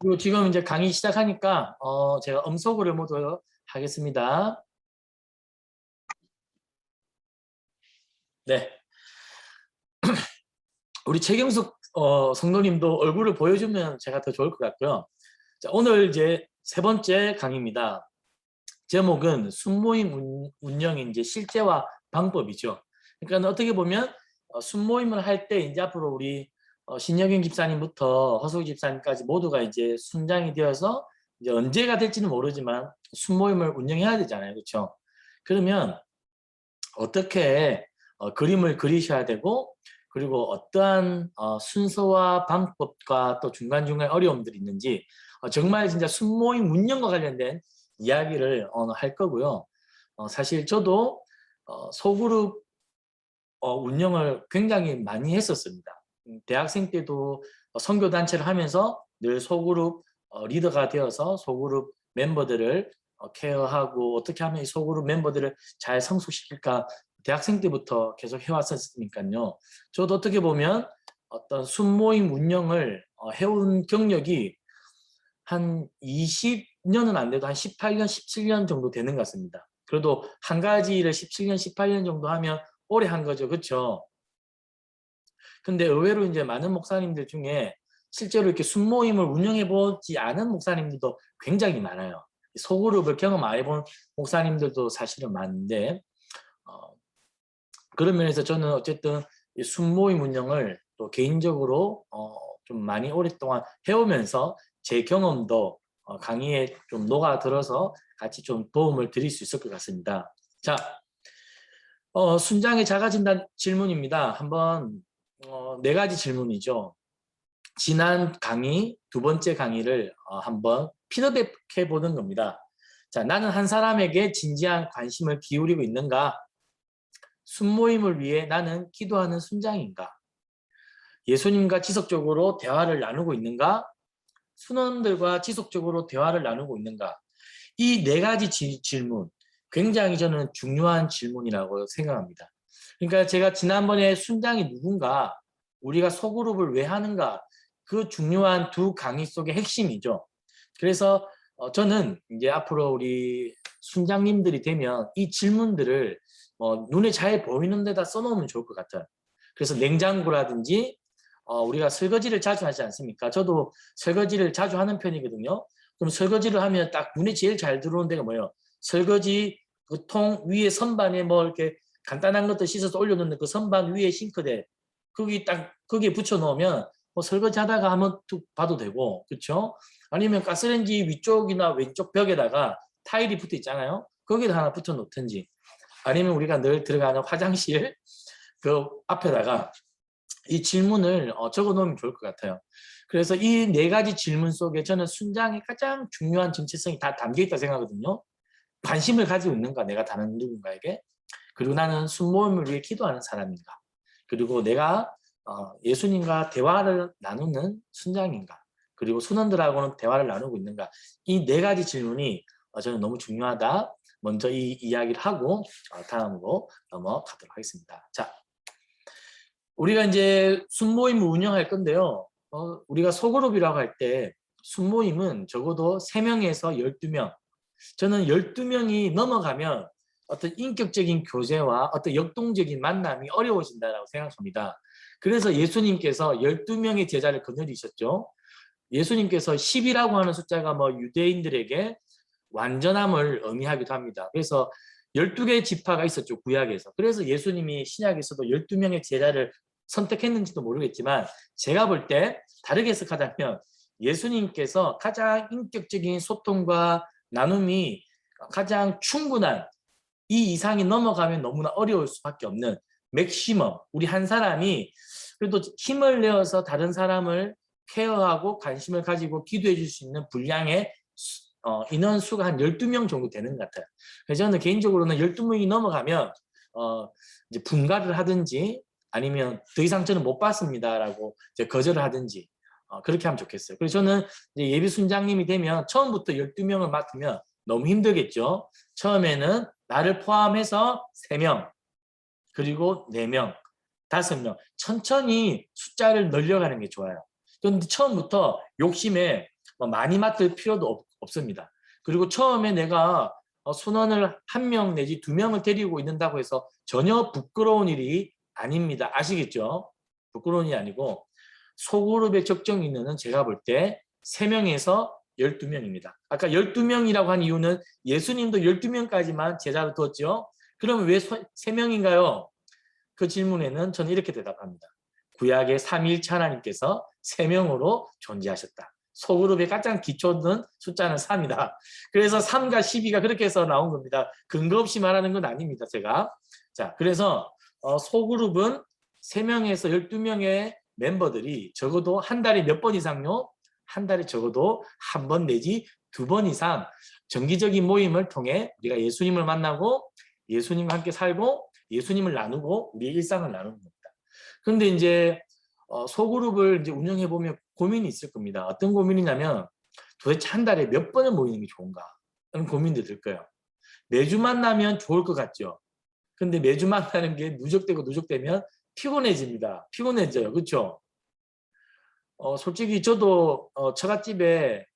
그리고 지금 이제 강의 시작하니까 제가 음소거를 모두 하겠습니다. 네, 우리 최경숙 성도님도 얼굴을 보여주면 제가 더 좋을 것 같고요. 자, 오늘 이제 세 번째 강의입니다. 제목은 순모임 운영의 이제 실제와 방법이죠. 그러니까 어떻게 보면 순모임을 할 때 이제 앞으로 우리 신여경 집사님부터 허수 집사님까지 모두가 이제 순장이 되어서 이제 언제가 될지는 모르지만 순모임을 운영해야 되잖아요, 그렇죠? 그러면 어떻게 그림을 그리셔야 되고 그리고 어떠한 순서와 방법과 또 중간중간 어려움들이 있는지 정말 진짜 순모임 운영과 관련된 이야기를 할 거고요. 사실 저도 소그룹 운영을 굉장히 많이 했었습니다. 대학생 때도 선교단체를 하면서 늘 소그룹 리더가 되어서 소그룹 멤버들을 케어하고 어떻게 하면 이 소그룹 멤버들을 잘 성숙시킬까 대학생 때부터 계속 해왔었으니까요. 저도 어떻게 보면 어떤 순모임 운영을 해온 경력이 한 20년은 안 돼도 한 18년, 17년 정도 되는 것 같습니다. 그래도 한 가지를 17년, 18년 정도 하면 오래 한 거죠. 그렇죠? 근데 의외로 이제 많은 목사님들 중에 실제로 이렇게 순모임을 운영해 보지 않은 목사님들도 굉장히 많아요. 소그룹을 경험 안 해본 목사님들도 사실은 많은데 그런 면에서 저는 어쨌든 이 순모임 운영을 또 개인적으로 좀 많이 오랫동안 해오면서 제 경험도 강의에 좀 녹아들어서 같이 좀 도움을 드릴 수 있을 것 같습니다. 자, 순장의 작아진다는 질문입니다. 한번 네 가지 질문이죠. 지난 강의, 두 번째 강의를 한번 피드백해 보는 겁니다. 자, 나는 한 사람에게 진지한 관심을 기울이고 있는가? 순모임을 위해 나는 기도하는 순장인가? 예수님과 지속적으로 대화를 나누고 있는가? 순원들과 지속적으로 대화를 나누고 있는가? 이 네 가지 질문, 굉장히 저는 중요한 질문이라고 생각합니다. 그러니까 제가 지난번에 순장이 누군가, 우리가 소그룹을 왜 하는가, 그 중요한 두 강의 속의 핵심이죠. 그래서 저는 이제 앞으로 우리 순장님들이 되면 이 질문들을 눈에 잘 보이는 데다 써놓으면 좋을 것 같아요. 그래서 냉장고라든지 우리가 설거지를 자주 하지 않습니까? 저도 설거지를 자주 하는 편이거든요. 그럼 설거지를 하면 딱 눈에 제일 잘 들어오는 데가 뭐예요? 설거지 그 통 위에 선반에 뭐 이렇게 간단한 것들 씻어서 올려놓는 그 선반 위에 싱크대 거기 딱 거기에 붙여 놓으면 뭐 설거지 하다가 한번 툭 봐도 되고 그렇죠? 아니면 가스레인지 위쪽이나 왼쪽 벽에다가 타일이 붙어 있잖아요. 거기다 하나 붙여 놓든지 아니면 우리가 늘 들어가는 화장실 그 앞에다가 이 질문을 적어 놓으면 좋을 것 같아요. 그래서 이 네 가지 질문 속에 저는 순장의 가장 중요한 정체성이 다 담겨 있다 생각하거든요. 관심을 가지고 있는가 내가 다른 누군가에게. 그리고 나는 순모임을 위해 기도하는 사람인가. 그리고 내가 예수님과 대화를 나누는 순장인가. 그리고 순원들하고는 대화를 나누고 있는가. 이 네 가지 질문이 저는 너무 중요하다. 먼저 이 이야기를 하고 다음으로 넘어가도록 하겠습니다. 자, 우리가 이제 순모임을 운영할 건데요. 우리가 소그룹이라고 할 때 순모임은 적어도 3명에서 12명. 저는 12명이 넘어가면 어떤 인격적인 교제와 어떤 역동적인 만남이 어려워진다고 생각합니다. 그래서 예수님께서 12명의 제자를 거느리셨죠. 예수님께서 10이라고 하는 숫자가 뭐 유대인들에게 완전함을 의미하기도 합니다. 그래서 12개의 지파가 있었죠, 구약에서. 그래서 예수님이 신약에서도 12명의 제자를 선택했는지도 모르겠지만 제가 볼 때 다르게 해석하자면 예수님께서 가장 인격적인 소통과 나눔이 가장 충분한 이 이상이 넘어가면 너무나 어려울 수밖에 없는 맥시멈, 우리 한 사람이 그래도 힘을 내어서 다른 사람을 케어하고 관심을 가지고 기도해 줄 수 있는 분량의 인원수가 한 12명 정도 되는 것 같아요. 그래서 저는 개인적으로는 12명이 넘어가면 이제 분가를 하든지 아니면 더 이상 저는 못 받습니다라고 이제 거절을 하든지 그렇게 하면 좋겠어요. 그래서 저는 이제 예비 순장님이 되면 처음부터 12명을 맡으면 너무 힘들겠죠. 처음에는 나를 포함해서 3명, 그리고 4명, 5명 천천히 숫자를 늘려가는 게 좋아요. 그런데 처음부터 욕심에 뭐 많이 맡을 필요도 없습니다. 그리고 처음에 내가 순원을 1명 내지 2명을 데리고 있는다고 해서 전혀 부끄러운 일이 아닙니다. 아시겠죠? 부끄러운 일이 아니고 소그룹의 적정 인원은 제가 볼 때 3명에서 12명입니다. 아까 12명이라고 한 이유는 예수님도 12명까지만 제자로 두었죠. 그러면 왜 3명인가요? 그 질문에는 저는 이렇게 대답합니다. 구약의 삼위일체 하나님께서 3명으로 존재하셨다. 소그룹의 가장 기초는 숫자는 3이다. 그래서 3과 12가 그렇게 해서 나온 겁니다. 근거 없이 말하는 건 아닙니다. 제가. 자, 그래서 소그룹은 3명에서 12명의 멤버들이 적어도 한 달에 몇 번 이상요? 한 달에 적어도 1번 내지 2번 이상 정기적인 모임을 통해 우리가 예수님을 만나고 예수님과 함께 살고 예수님을 나누고 우리의 일상을 나누는 겁니다. 그런데 이제 소그룹을 이제 운영해 보면 고민이 있을 겁니다. 어떤 고민이냐면 도대체 한 달에 몇 번을 모이는 게 좋은가? 그런 고민도 들 거예요. 매주 만나면 좋을 것 같죠. 근데 매주 만나는 게 누적되고 누적되면 피곤해집니다. 피곤해져요. 그렇죠? 솔직히 저도 처갓집에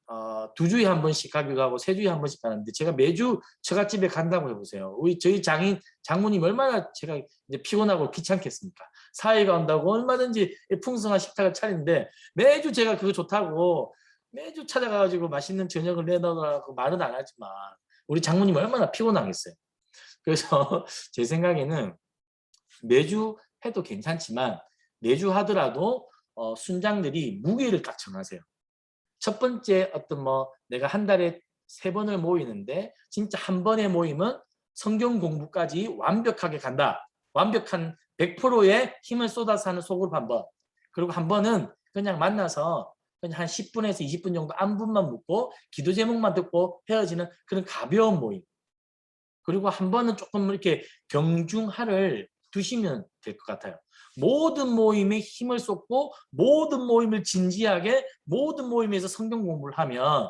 2주에 한 번씩 가기도 하고 3주에 한 번씩 가는데 제가 매주 처갓집에 간다고 해보세요. 저희 장모님 얼마나 제가 이제 피곤하고 귀찮겠습니까? 사회가 온다고 얼마든지 풍성한 식탁을 차리는데 매주 제가 그거 좋다고 매주 찾아가가지고 맛있는 저녁을 내놓으라고 말은 안 하지만 우리 장모님 얼마나 피곤하겠어요. 그래서 제 생각에는 매주 해도 괜찮지만 매주 하더라도 순장들이 무게를 딱 정하세요. 첫 번째 어떤 내가 한 달에 3번을 모이는데 진짜 한 번의 모임은 성경 공부까지 완벽하게 간다. 완벽한 100%의 힘을 쏟아서 하는 소그룹 한 번. 그리고 한 번은 그냥 만나서 그냥 한 10분에서 20분 정도 안부만 묻고 기도 제목만 듣고 헤어지는 그런 가벼운 모임. 그리고 한 번은 조금 이렇게 경중하를 두시면 될 것 같아요. 모든 모임에 힘을 쏟고 모든 모임을 진지하게 모든 모임에서 성경 공부를 하면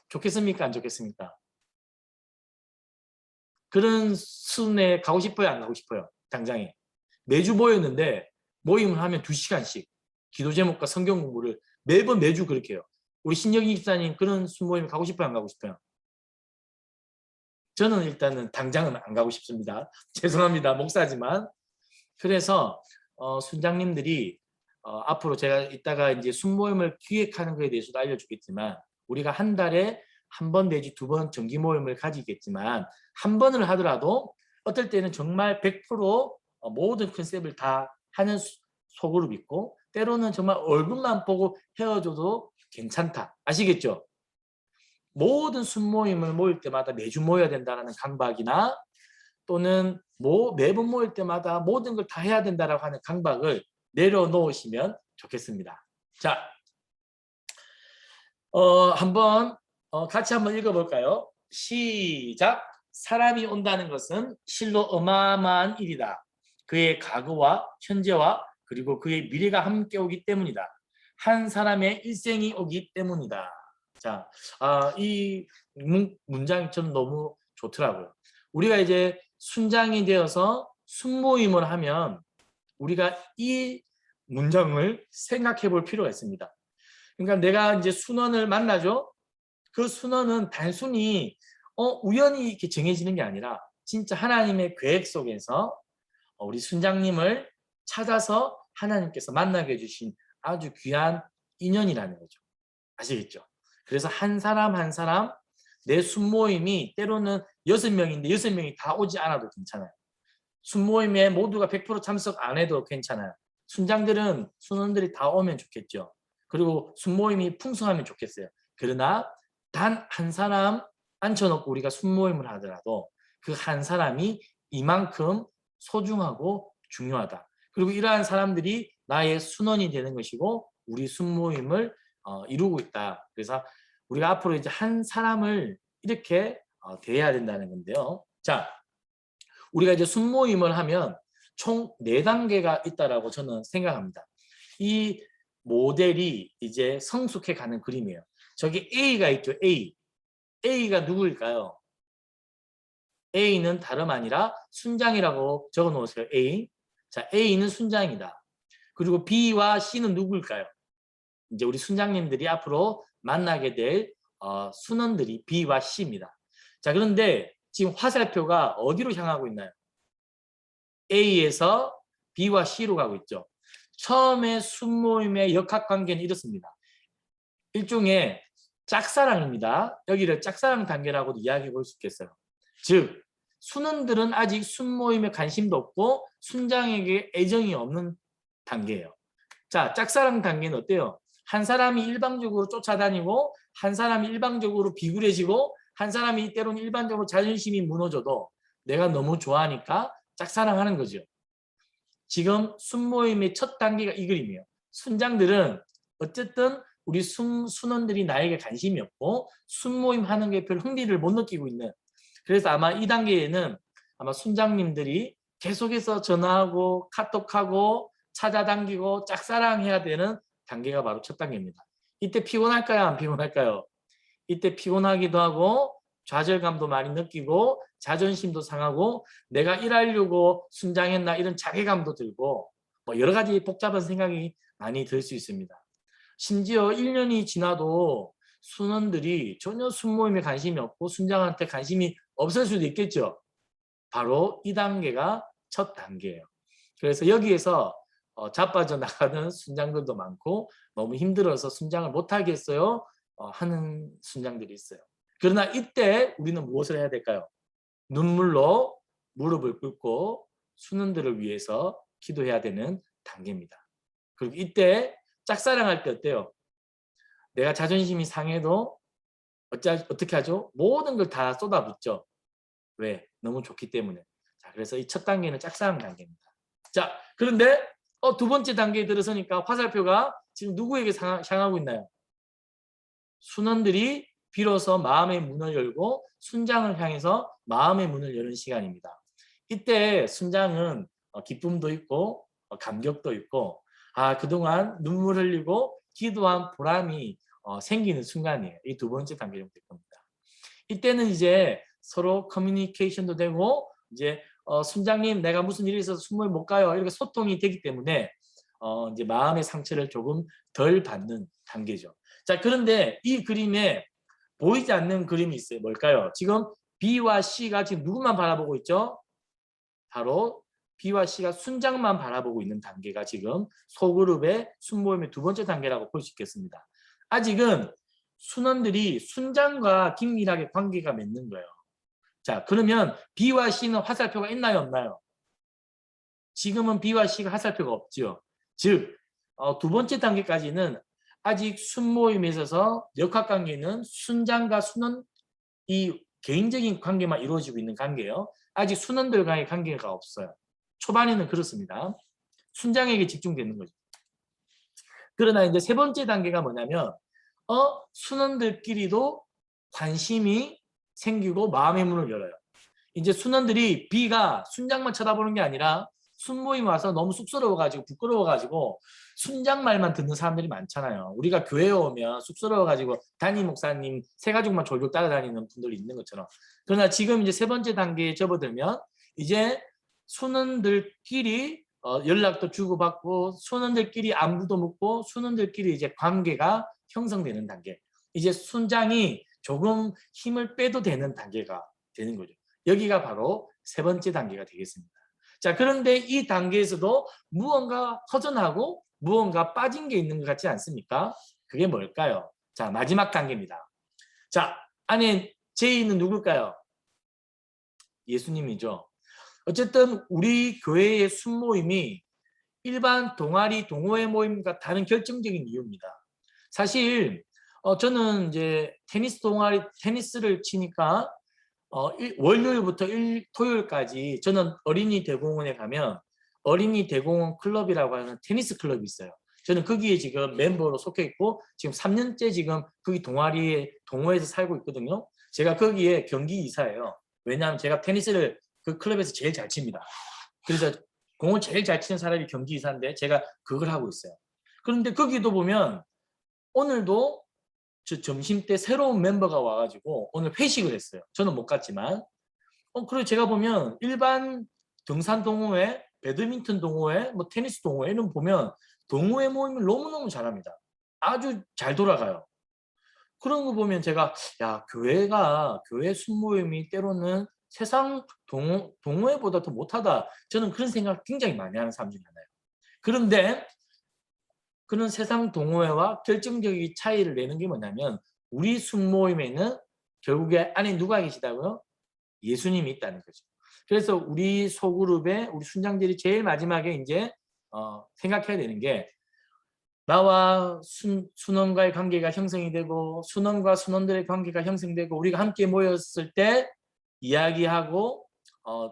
좋겠습니까? 안 좋겠습니까? 그런 수준에 가고 싶어요? 안 가고 싶어요? 당장에. 매주 모였는데 모임을 하면 2시간씩 기도 제목과 성경 공부를 매주 그렇게 해요. 우리 신영희 집사님 그런 순모임에 가고 싶어요? 안 가고 싶어요? 저는 일단은 당장은 안 가고 싶습니다. 죄송합니다. 목사지만. 그래서 순장님들이 앞으로 제가 이따가 이제 순모임을 기획하는 것에 대해서도 알려주겠지만 우리가 한 달에 1번 내지 2번 정기 모임을 가지겠지만 한 번을 하더라도 어떨 때는 정말 100% 모든 컨셉을 다 하는 소그룹 있고 때로는 정말 얼굴만 보고 헤어져도 괜찮다. 아시겠죠? 모든 순모임을 모일 때마다 매주 모여야 된다는 강박이나 또는 매번 모일 때마다 모든 걸 다 해야 된다라고 하는 강박을 내려놓으시면 좋겠습니다. 자, 한번 같이 한번 읽어볼까요? 시작. 사람이 온다는 것은 실로 어마어마한 일이다. 그의 과거와 현재와 그리고 그의 미래가 함께 오기 때문이다. 한 사람의 일생이 오기 때문이다. 자, 이 문장이 좀 너무 좋더라고요. 우리가 이제 순장이 되어서 순모임을 하면 우리가 이 문장을 생각해 볼 필요가 있습니다. 그러니까 내가 이제 순원을 만나죠. 그 순원은 단순히 우연히 이렇게 정해지는 게 아니라 진짜 하나님의 계획 속에서 우리 순장님을 찾아서 하나님께서 만나게 해주신 아주 귀한 인연이라는 거죠. 아시겠죠? 그래서 한 사람 한 사람 내 순모임이 때로는 6명인데 6명이 다 오지 않아도 괜찮아요. 순모임에 모두가 100% 참석 안 해도 괜찮아요. 순원들이 다 오면 좋겠죠. 그리고 순모임이 풍성하면 좋겠어요. 그러나 단 한 사람 앉혀놓고 우리가 순모임을 하더라도 그 한 사람이 이만큼 소중하고 중요하다. 그리고 이러한 사람들이 나의 순원이 되는 것이고 우리 순모임을 이루고 있다. 그래서 우리가 앞으로 이제 한 사람을 이렇게 대해야 된다는 건데요. 자, 우리가 이제 순모임을 하면 총 4단계가 있다라고 저는 생각합니다. 이 모델이 이제 성숙해 가는 그림이에요. 저기 A가 있죠. A. A가 누구일까요? A는 다름 아니라 순장이라고 적어 놓으세요. A. 자, A는 순장이다. 그리고 B와 C는 누구일까요? 이제 우리 순장님들이 앞으로 만나게 될 순원들이 B와 C입니다. 자, 그런데 지금 화살표가 어디로 향하고 있나요? A에서 B와 C로 가고 있죠. 처음에 순모임의 역학관계는 이렇습니다. 일종의 짝사랑입니다. 여기를 짝사랑 단계라고도 이야기해 볼 수 있겠어요. 즉 순원들은 아직 순모임에 관심도 없고 순장에게 애정이 없는 단계예요. 자, 짝사랑 단계는 어때요? 한 사람이 일방적으로 쫓아다니고 한 사람이 일방적으로 비굴해지고 한 사람이 때로는 일반적으로 자존심이 무너져도 내가 너무 좋아하니까 짝사랑하는 거죠. 지금 순모임의 첫 단계가 이 그림이에요. 순장들은 어쨌든 우리 순원들이 나에게 관심이 없고 순모임 하는 게 별 흥미를 못 느끼고 있는, 그래서 아마 이 단계에는 아마 순장님들이 계속해서 전화하고 카톡하고 찾아당기고 짝사랑해야 되는 단계가 바로 첫 단계입니다. 이때 피곤할까요? 안 피곤할까요? 이때 피곤하기도 하고 좌절감도 많이 느끼고 자존심도 상하고 내가 일하려고 순장했나 이런 자괴감도 들고 뭐 여러 가지 복잡한 생각이 많이 들 수 있습니다. 심지어 1년이 지나도 순원들이 전혀 순모임에 관심이 없고 순장한테 관심이 없을 수도 있겠죠. 바로 이 단계가 첫 단계예요. 그래서 여기에서 자빠져 나가는 순장들도 많고 너무 힘들어서 순장을 못하겠어요 하는 순장들이 있어요. 그러나 이때 우리는 무엇을 해야 될까요? 눈물로 무릎을 꿇고 순원들을 위해서 기도해야 되는 단계입니다. 그리고 이때 짝사랑할 때 어때요? 내가 자존심이 상해도 어떻게 하죠? 모든 걸 다 쏟아붓죠. 왜? 너무 좋기 때문에. 자, 그래서 이 첫 단계는 짝사랑 단계입니다. 자, 그런데 두 번째 단계에 들어서니까 화살표가 지금 누구에게 향하고 있나요? 순원들이 비로소 마음의 문을 열고 순장을 향해서 마음의 문을 여는 시간입니다. 이때 순장은 기쁨도 있고 감격도 있고 그동안 눈물 흘리고 기도한 보람이 생기는 순간이에요. 이 두 번째 단계로 될 겁니다. 이때는 이제 서로 커뮤니케이션도 되고 이제 순장님 내가 무슨 일이 있어서 순모임 못 가요 이렇게 소통이 되기 때문에 이제 마음의 상처를 조금 덜 받는 단계죠. 자, 그런데 이 그림에 보이지 않는 그림이 있어요. 뭘까요? 지금 B와 C가 지금 누구만 바라보고 있죠? 바로 B와 C가 순장만 바라보고 있는 단계가 지금 소그룹의 순모임의 두 번째 단계라고 볼 수 있겠습니다. 아직은 순원들이 순장과 긴밀하게 관계가 맺는 거예요. 자, 그러면 B와 C는 화살표가 있나요, 없나요? 지금은 B와 C가 화살표가 없죠. 즉, 두 번째 단계까지는 아직 순모임에 있어서 역학관계는 순장과 순원 이 개인적인 관계만 이루어지고 있는 관계예요. 아직 순원들과의 관계가 없어요. 초반에는 그렇습니다. 순장에게 집중되는 거죠. 그러나 이제 세 번째 단계가 뭐냐면 순원들끼리도 관심이 생기고 마음의 문을 열어요. 이제 순원들이 B가 순장만 쳐다보는 게 아니라 순모임 와서 너무 쑥스러워가지고 부끄러워가지고 순장 말만 듣는 사람들이 많잖아요. 우리가 교회에 오면 쑥스러워가지고 담임 목사님 세 가족만 졸졸 따라다니는 분들이 있는 것처럼. 그러나 지금 이제 세 번째 단계에 접어들면 이제 순원들끼리 연락도 주고받고 순원들끼리 안부도 묻고 순원들끼리 이제 관계가 형성되는 단계. 이제 순장이 조금 힘을 빼도 되는 단계가 되는 거죠. 여기가 바로 세 번째 단계가 되겠습니다. 자, 그런데 이 단계에서도 무언가 허전하고 무언가 빠진 게 있는 것 같지 않습니까? 그게 뭘까요? 자, 마지막 단계입니다. 자, 안에 J는 누굴까요? 예수님이죠. 어쨌든 우리 교회의 순모임이 일반 동아리 동호회 모임과 다른 결정적인 이유입니다. 사실 저는 이제 테니스를 치니까 월요일부터 토요일까지 저는 어린이 대공원에 가면 어린이 대공원 클럽이라고 하는 테니스 클럽이 있어요. 저는 거기에 지금 멤버로 속해 있고 지금 3년째 지금 거기 동호회에서 살고 있거든요. 제가 거기에 경기 이사예요. 왜냐하면 제가 테니스를 그 클럽에서 제일 잘 칩니다. 그래서 공을 제일 잘 치는 사람이 경기 이사인데 제가 그걸 하고 있어요. 그런데 거기도 보면 오늘도 점심 때 새로운 멤버가 와가지고 오늘 회식을 했어요. 저는 못 갔지만. 그리고 제가 보면 일반 등산 동호회, 배드민턴 동호회, 뭐 테니스 동호회 이런 거 보면 동호회 모임을 너무너무 잘합니다. 아주 잘 돌아가요. 그런 거 보면 제가 야 교회 순모임이 때로는 세상 동호회보다 더 못하다. 저는 그런 생각 굉장히 많이 하는 사람 중에 하나예요. 그런데 그런 세상 동호회와 결정적인 차이를 내는 게 뭐냐면 우리 순모임에는 결국에 안에 누가 계시다고요? 예수님이 있다는 거죠. 그래서 우리 소그룹에 우리 순장들이 제일 마지막에 이제 생각해야 되는 게 나와 순원과의 관계가 형성이 되고 순원과 순원들의 관계가 형성되고 우리가 함께 모였을 때 이야기하고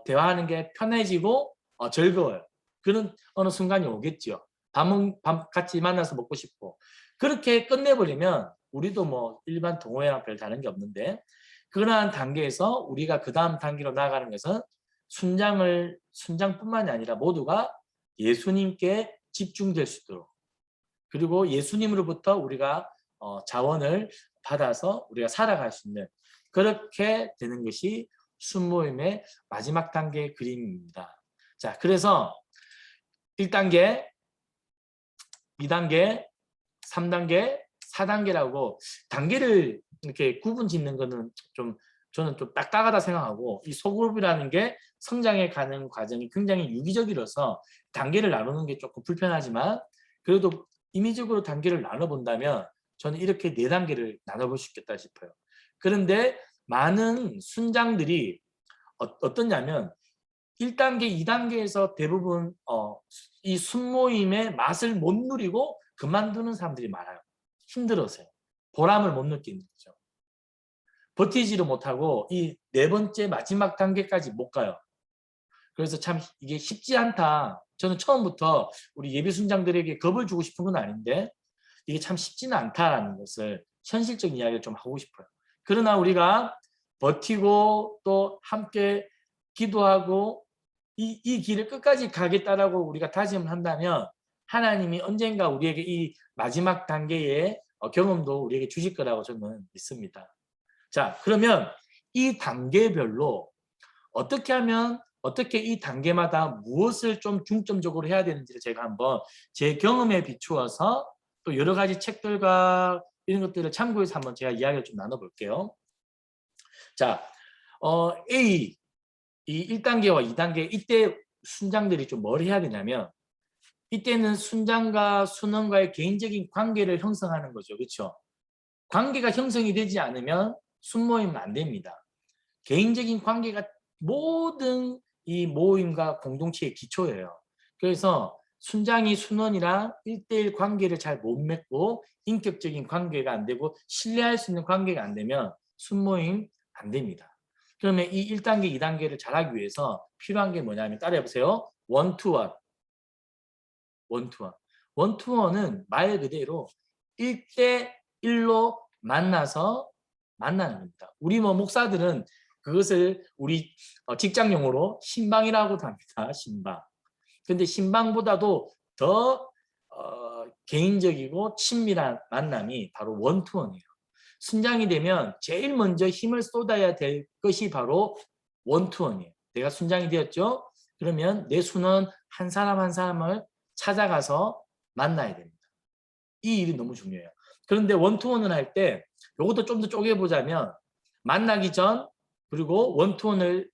대화하는 게 편해지고 즐거워요. 그런 어느 순간이 오겠죠. 밤 같이 만나서 먹고 싶고 그렇게 끝내버리면 우리도 뭐 일반 동호회랑 별 다른 게 없는데 그러한 단계에서 우리가 그 다음 단계로 나아가는 것은 순장뿐만이 아니라 모두가 예수님께 집중될 수 있도록 그리고 예수님으로부터 우리가 자원을 받아서 우리가 살아갈 수 있는 그렇게 되는 것이 순모임의 마지막 단계의 그림입니다. 자, 그래서 1단계, 2단계, 3단계, 4단계라고 단계를 이렇게 구분 짓는 거는 좀 저는 좀 딱딱하다 생각하고 이 소그룹이라는 게 성장해 가는 과정이 굉장히 유기적이라서 단계를 나누는 게 조금 불편하지만 그래도 임의적으로 단계를 나눠본다면 저는 이렇게 4단계를 나눠볼 수 있겠다 싶어요. 그런데 많은 순장들이 어떠냐면 1단계, 2단계에서 대부분 이 순모임의 맛을 못 누리고 그만두는 사람들이 많아요. 힘들어서요. 보람을 못 느끼는 거죠. 버티지를 못하고 이 4번째 마지막 단계까지 못 가요. 그래서 참 이게 쉽지 않다. 저는 처음부터 우리 예비 순장들에게 겁을 주고 싶은 건 아닌데 이게 참 쉽지는 않다라는 것을 현실적인 이야기를 좀 하고 싶어요. 그러나 우리가 버티고 또 함께 기도하고 이 길을 끝까지 가겠다라고 우리가 다짐을 한다면 하나님이 언젠가 우리에게 이 마지막 단계의 경험도 우리에게 주실 거라고 저는 믿습니다. 자, 그러면 이 단계별로 어떻게 하면 어떻게 이 단계마다 무엇을 좀 중점적으로 해야 되는지를 제가 한번 제 경험에 비추어서 또 여러 가지 책들과 이런 것들을 참고해서 한번 제가 이야기를 좀 나눠볼게요. 자, A, 이 1단계와 2단계 이때 순장들이 좀 뭘 해야 되냐면 이때는 순장과 순원과의 개인적인 관계를 형성하는 거죠. 그렇죠? 관계가 형성이 되지 않으면 순모임은 안 됩니다. 개인적인 관계가 모든 이 모임과 공동체의 기초예요. 그래서 순장이 순원이랑 1대1 관계를 잘 못 맺고 인격적인 관계가 안 되고 신뢰할 수 있는 관계가 안 되면 순모임 안 됩니다. 그러면 이 1단계, 2단계를 잘하기 위해서 필요한 게 뭐냐면 따라해보세요. 원투원. 원투원. 원투원은 말 그대로 1대1로 만나서 만나는 겁니다. 우리 뭐 목사들은 그것을 우리 직장 용어로 신방이라고도 합니다. 신방. 근데 신방보다도 더 개인적이고 친밀한 만남이 바로 원투원이에요. 순장이 되면 제일 먼저 힘을 쏟아야 될 것이 바로 원투원이에요. 내가 순장이 되었죠? 그러면 내 순원 한 사람 한 사람을 찾아가서 만나야 됩니다. 이 일이 너무 중요해요. 그런데 원투원을 할 때 이것도 좀 더 쪼개보자면 만나기 전 그리고 원투원을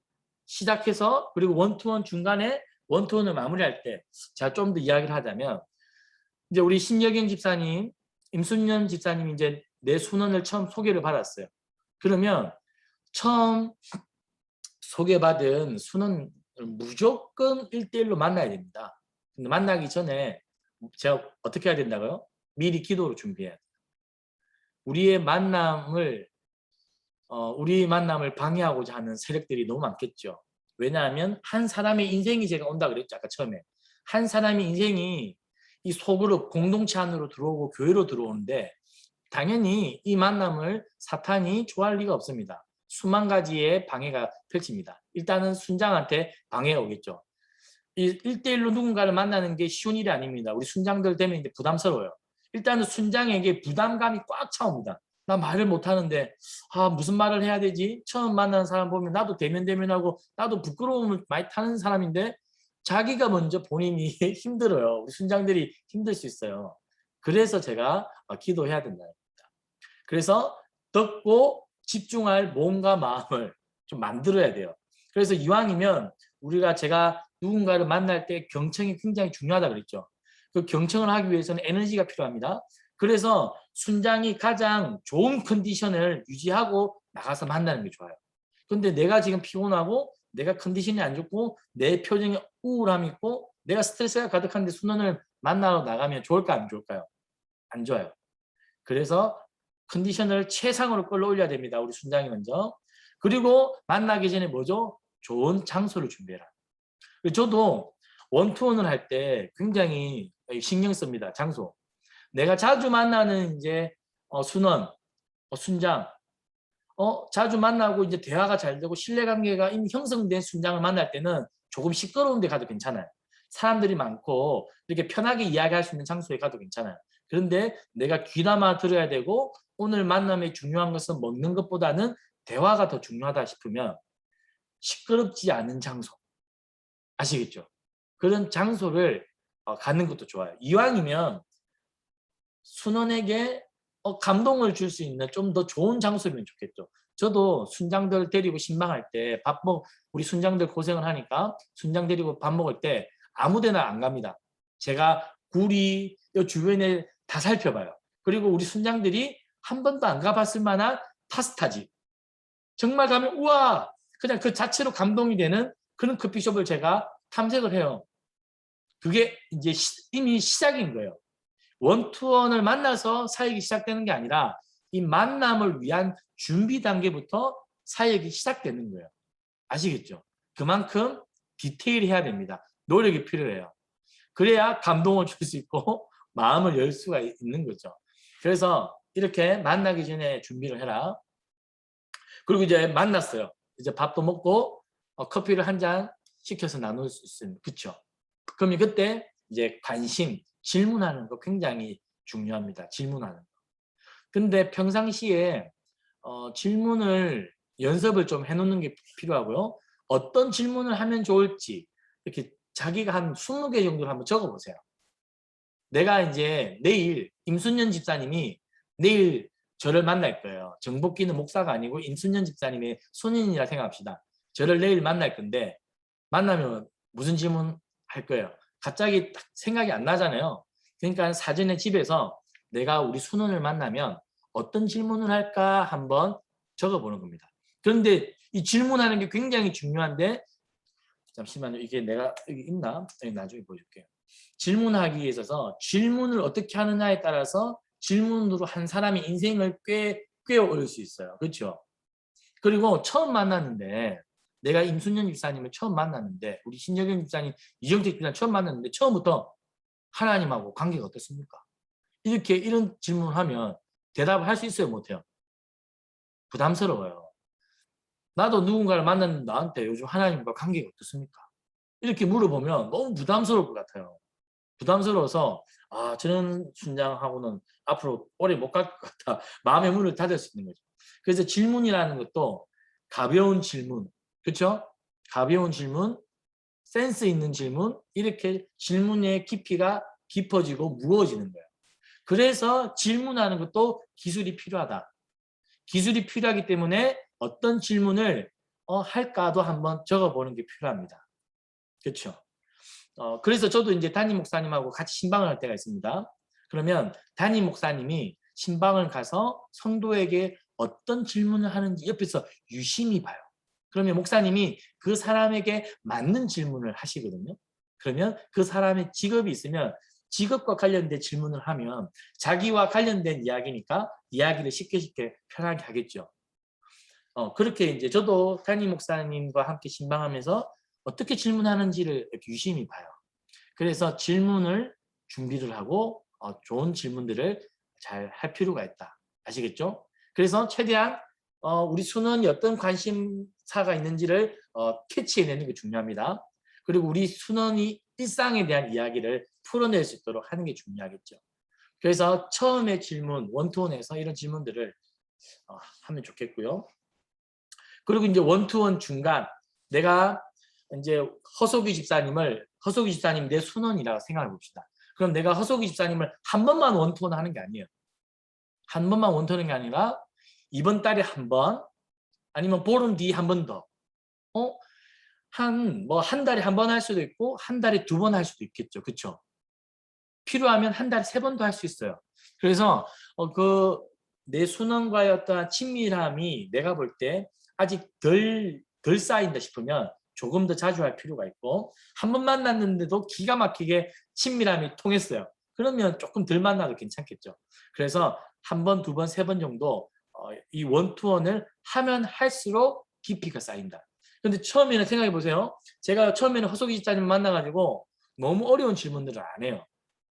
시작해서 그리고 원투원 중간에 원투원을 마무리할 때 제가 좀 더 이야기를 하자면 이제 우리 신여경 집사님, 임순년 집사님 이제 내 순원을 처음 소개를 받았어요. 그러면 처음 소개받은 순원을 무조건 1대1로 만나야 됩니다. 근데 만나기 전에 제가 어떻게 해야 된다고요? 미리 기도로 준비해야 돼요. 우리 만남을 방해하고자 하는 세력들이 너무 많겠죠. 왜냐하면 한 사람의 인생이 제가 온다 그랬죠. 아까 처음에. 한 사람의 인생이 이 소그룹 공동체 안으로 들어오고 교회로 들어오는데 당연히 이 만남을 사탄이 좋아할 리가 없습니다. 수만 가지의 방해가 펼칩니다. 일단은 순장한테 방해가 오겠죠. 이 1대1로 누군가를 만나는 게 쉬운 일이 아닙니다. 우리 순장들 되면 이제 부담스러워요. 일단은 순장에게 부담감이 꽉 차옵니다. 나 말을 못하는데 무슨 말을 해야 되지? 처음 만나는 사람 보면 나도 대면대면하고 나도 부끄러움을 많이 타는 사람인데 자기가 먼저 본인이 힘들어요. 우리 순장들이 힘들 수 있어요. 그래서 제가 기도해야 된다는 겁니다. 그래서 듣고 집중할 몸과 마음을 좀 만들어야 돼요. 그래서 이왕이면 제가 누군가를 만날 때 경청이 굉장히 중요하다 그랬죠. 그 경청을 하기 위해서는 에너지가 필요합니다. 그래서 순장이 가장 좋은 컨디션을 유지하고 나가서 만나는 게 좋아요. 근데 내가 지금 피곤하고 내가 컨디션이 안 좋고 내 표정에 우울함이 있고 내가 스트레스가 가득한데 순원을 만나러 나가면 좋을까 안 좋을까요? 안 좋아요. 그래서 컨디션을 최상으로 끌어올려야 됩니다. 우리 순장이 먼저. 그리고 만나기 전에 뭐죠? 좋은 장소를 준비해라. 저도 원투원을 할 때 굉장히 신경 씁니다. 장소. 내가 자주 만나는 이제 순원, 순장, 자주 만나고 이제 대화가 잘 되고 신뢰관계가 이미 형성된 순장을 만날 때는 조금 시끄러운 데 가도 괜찮아요. 사람들이 많고 이렇게 편하게 이야기할 수 있는 장소에 가도 괜찮아요. 그런데 내가 귀담아 들어야 되고 오늘 만남의 중요한 것은 먹는 것보다는 대화가 더 중요하다 싶으면 시끄럽지 않은 장소. 아시겠죠? 그런 장소를 가는 것도 좋아요. 이왕이면 순원에게 감동을 줄 수 있는 좀 더 좋은 장소면 좋겠죠. 저도 순장들 데리고 신방할 때 우리 순장들 고생을 하니까 순장 데리고 밥 먹을 때 아무 데나 안 갑니다. 제가 구리 이 주변에 다 살펴봐요. 그리고 우리 순장들이 한 번도 안 가봤을 만한 파스타집. 정말 가면 우와 그냥 그 자체로 감동이 되는 그런 커피숍을 제가 탐색을 해요. 그게 이제 이미 시작인 거예요. 원투원을 만나서 사역이 시작되는 게 아니라 이 만남을 위한 준비 단계부터 사역이 시작되는 거예요. 아시겠죠? 그만큼 디테일해야 됩니다. 노력이 필요해요. 그래야 감동을 줄 수 있고 마음을 열 수가 있는 거죠. 그래서 이렇게 만나기 전에 준비를 해라. 그리고 이제 만났어요. 이제 밥도 먹고 커피를 한 잔 시켜서 나눌 수 있습니다. 그렇죠? 그러면 그때 이제 관심, 질문하는 거 굉장히 중요합니다. 질문하는 거. 근데 평상시에 질문을 연습을 좀 해놓는 게 필요하고요. 어떤 질문을 하면 좋을지 이렇게 자기가 한 20개 정도를 한번 적어보세요. 내가 이제 내일 임순년 집사님이 내일 저를 만날 거예요. 정복기는 목사가 아니고 임순년 집사님의 손인이라 생각합시다. 저를 내일 만날 건데 만나면 무슨 질문 할 거예요? 갑자기 딱 생각이 안 나잖아요. 그러니까 사전에 집에서 내가 우리 순원을 만나면 어떤 질문을 할까 한번 적어보는 겁니다. 그런데 이 질문하는 게 굉장히 중요한데 잠시만요. 이게 내가 여기 있나? 여기 나중에 보여줄게요. 질문하기에 있어서 질문을 어떻게 하느냐에 따라서 질문으로 한 사람의 인생을 꿰어올 수 있어요. 그렇죠? 그리고 처음 만났는데 내가 임순년 집사님을 처음 만났는데 우리 신정현 집사님, 이정택 집사님 처음 만났는데 처음부터 하나님하고 관계가 어떻습니까? 이런 질문을 하면 대답을 할 수 있어요? 못해요? 부담스러워요. 나도 누군가를 만났는데 나한테 요즘 하나님과 관계가 어떻습니까? 이렇게 물어보면 너무 부담스러울 것 같아요. 부담스러워서 저는 순장하고는 앞으로 오래 못 갈 것 같다. 마음의 문을 닫을 수 있는 거죠. 그래서 질문이라는 것도 가벼운 질문, 그렇죠? 가벼운 질문, 센스 있는 질문, 이렇게 질문의 깊이가 깊어지고 무거워지는 거예요. 그래서 질문하는 것도 기술이 필요하다. 기술이 필요하기 때문에 어떤 질문을 할까도 한번 적어보는 게 필요합니다. 그렇죠? 그래서 저도 이제 담임 목사님하고 같이 신방을 할 때가 있습니다. 그러면 담임 목사님이 신방을 가서 성도에게 어떤 질문을 하는지 옆에서 유심히 봐요. 그러면 목사님이 그 사람에게 맞는 질문을 하시거든요. 그러면 그 사람의 직업이 있으면 직업과 관련된 질문을 하면 자기와 관련된 이야기니까 이야기를 쉽게 편하게 하겠죠. 그렇게 이제 저도 담임 목사님과 함께 신방하면서 어떻게 질문하는지를 이렇게 유심히 봐요. 그래서 질문을 준비를 하고 좋은 질문들을 잘 할 필요가 있다. 아시겠죠? 그래서 최대한 우리 순원이 어떤 관심사가 있는지를 캐치해내는 게 중요합니다. 그리고 우리 순원이 일상에 대한 이야기를 풀어낼 수 있도록 하는 게 중요하겠죠. 그래서 처음에 질문, 원투원에서 이런 질문들을 하면 좋겠고요. 그리고 이제 원투원 중간 내가 이제 허석유 집사님 내 순원이라고 생각해 봅시다. 그럼 내가 허석이 집사님을 한 번만 원투원 하는 게 아니에요. 한 번만 원투하는 게 아니라 이번 달에 한 번, 아니면 보름 뒤에 한 번 더. 한 달에 한 번 할 수도 있고 한 달에 두 번 할 수도 있겠죠. 그렇죠? 필요하면 한 달에 세 번도 할 수 있어요. 그래서 내 순원과의 어떤 친밀함이 내가 볼 때 아직 덜 쌓인다 싶으면 조금 더 자주 할 필요가 있고, 한 번 만났는데도 기가 막히게 친밀함이 통했어요. 그러면 조금 덜 만나도 괜찮겠죠. 그래서 한 번, 두 번, 세 번 정도 이 원투원을 하면 할수록 깊이가 쌓인다. 근데 처음에는 생각해 보세요. 제가 처음에는 허석이 집사님 만나가지고 너무 어려운 질문들을 안 해요.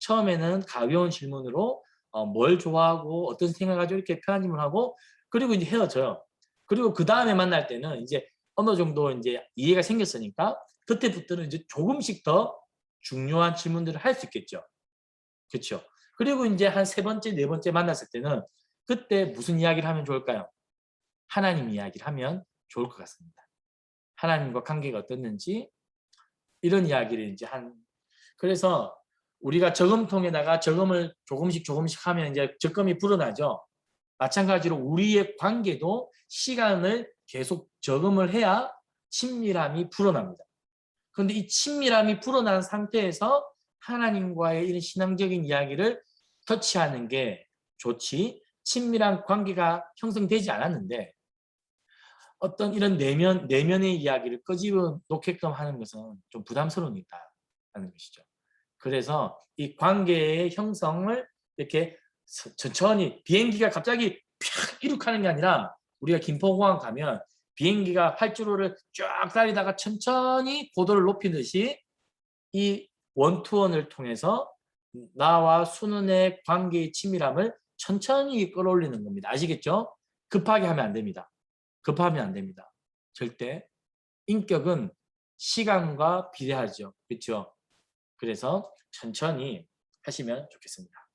처음에는 가벼운 질문으로 뭘 좋아하고 어떤 생각을 가지고 이렇게 편한 질문하고, 그리고 이제 헤어져요. 그리고 그 다음에 만날 때는 이제 어느 정도 이제 이해가 생겼으니까 그때부터는 이제 조금씩 더 중요한 질문들을 할 수 있겠죠. 그렇죠. 그리고 이제 한 세 번째, 네 번째 만났을 때는 그때 무슨 이야기를 하면 좋을까요? 하나님 이야기를 하면 좋을 것 같습니다. 하나님과 관계가 어떻는지 이런 이야기를 이제 그래서 우리가 저금통에다가 저금을 조금씩 하면 이제 적금이 불어나죠. 마찬가지로 우리의 관계도 시간을 계속 저금을 해야 친밀함이 불어납니다. 그런데 이 친밀함이 불어난 상태에서 하나님과의 이런 신앙적인 이야기를 터치하는 게 좋지, 친밀한 관계가 형성되지 않았는데 어떤 이런 내면의 이야기를 끄집어 놓게끔 하는 것은 좀 부담스러우니까라는 것이죠. 그래서 이 관계의 형성을 이렇게 천천히, 비행기가 갑자기 팍 이륙하는 게 아니라 우리가 김포공항 가면 비행기가 활주로를 쫙 달리다가 천천히 고도를 높이듯이 이 원투원을 통해서 나와 순원의 관계의 친밀함을 천천히 끌어올리는 겁니다. 아시겠죠? 급하게 하면 안 됩니다. 급하면 안 됩니다. 절대. 인격은 시간과 비례하죠. 그렇죠? 그래서 천천히 하시면 좋겠습니다.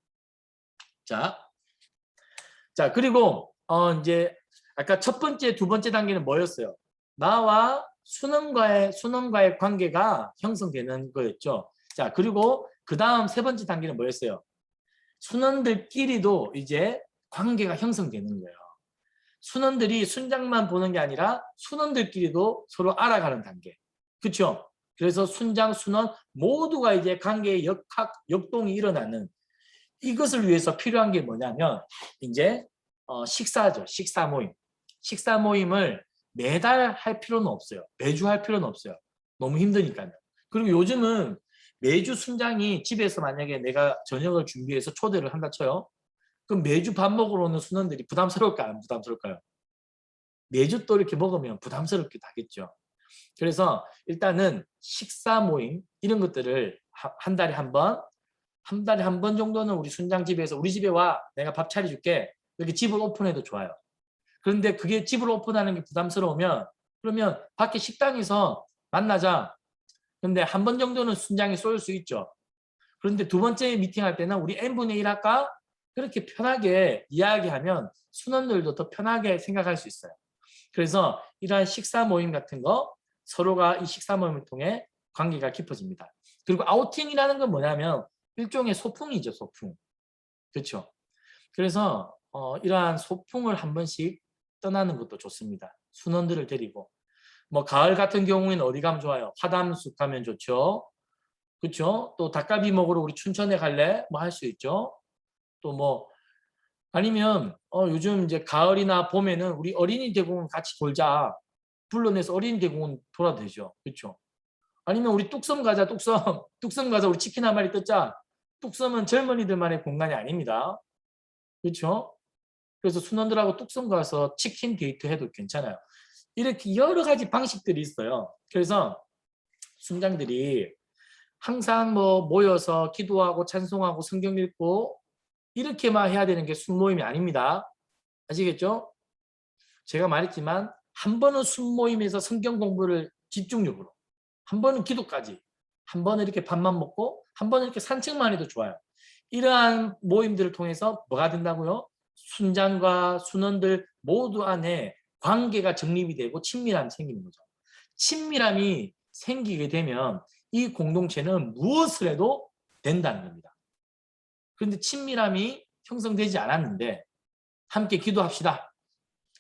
자, 그리고 이제 아까 첫 번째, 두 번째 단계는 뭐였어요? 나와 순원과의 관계가 형성되는 거였죠. 자, 그리고 그 다음 세 번째 단계는 뭐였어요? 순원들끼리도 이제 관계가 형성되는 거예요. 순원들이 순장만 보는 게 아니라 순원들끼리도 서로 알아가는 단계. 그렇죠? 그래서 순장, 순원 모두가 이제 관계의 역동이 일어나는, 이것을 위해서 필요한 게 뭐냐면 이제 식사죠. 식사 모임. 식사 모임을 매달 할 필요는 없어요. 매주 할 필요는 없어요. 너무 힘드니까요. 그리고 요즘은 매주 순장이 집에서 만약에 내가 저녁을 준비해서 초대를 한다 쳐요. 그럼 매주 밥 먹으러 오는 순원들이 부담스러울까요? 안 부담스러울까요? 매주 또 이렇게 먹으면 부담스럽기도 하겠죠. 그래서 일단은 식사 모임 이런 것들을 한 달에 한 번 정도는 우리 순장 집에서, 우리 집에 와, 내가 밥 차려줄게, 이렇게 집을 오픈해도 좋아요. 그런데 그게 집을 오픈하는 게 부담스러우면 그러면 밖에 식당에서 만나자. 근데 한 번 정도는 순장이 쏠 수 있죠. 그런데 두 번째 미팅할 때는 우리 n분의 1 할까? 그렇게 편하게 이야기하면 순원들도 더 편하게 생각할 수 있어요. 그래서 이러한 식사 모임 같은 거, 서로가 이 식사 모임을 통해 관계가 깊어집니다. 그리고 아우팅이라는 건 뭐냐면 일종의 소풍이죠, 소풍. 그렇죠? 그래서 이러한 소풍을 한 번씩 떠나는 것도 좋습니다. 순원들을 데리고. 뭐 가을 같은 경우에는 어디 가면 좋아요? 화담숲 가면 좋죠. 그렇죠? 또 닭갈비 먹으러 우리 춘천에 갈래? 뭐 할 수 있죠. 또 뭐 아니면 요즘 이제 가을이나 봄에는 우리 어린이 대공원 같이 돌자. 불러내서 어린이 대공원 돌아도 되죠. 그렇죠? 아니면 우리 뚝섬 가자. 뚝섬 가서 우리 치킨 한 마리 뜯자. 뚝섬은 젊은이들만의 공간이 아닙니다. 그렇죠? 그래서 순원들하고 뚝섬 가서 치킨 데이트 해도 괜찮아요. 이렇게 여러 가지 방식들이 있어요. 그래서 순장들이 항상 뭐 모여서 기도하고 찬송하고 성경 읽고 이렇게만 해야 되는 게 순모임이 아닙니다. 아시겠죠? 제가 말했지만 한 번은 순모임에서 성경 공부를 집중적으로, 한 번은 기도까지, 한 번은 이렇게 밥만 먹고, 한 번은 이렇게 산책만 해도 좋아요. 이러한 모임들을 통해서 뭐가 된다고요? 순장과 순원들 모두 안에 관계가 정립이 되고 친밀함이 생기는 거죠. 친밀함이 생기게 되면 이 공동체는 무엇을 해도 된다는 겁니다. 그런데 친밀함이 형성되지 않았는데 함께 기도합시다.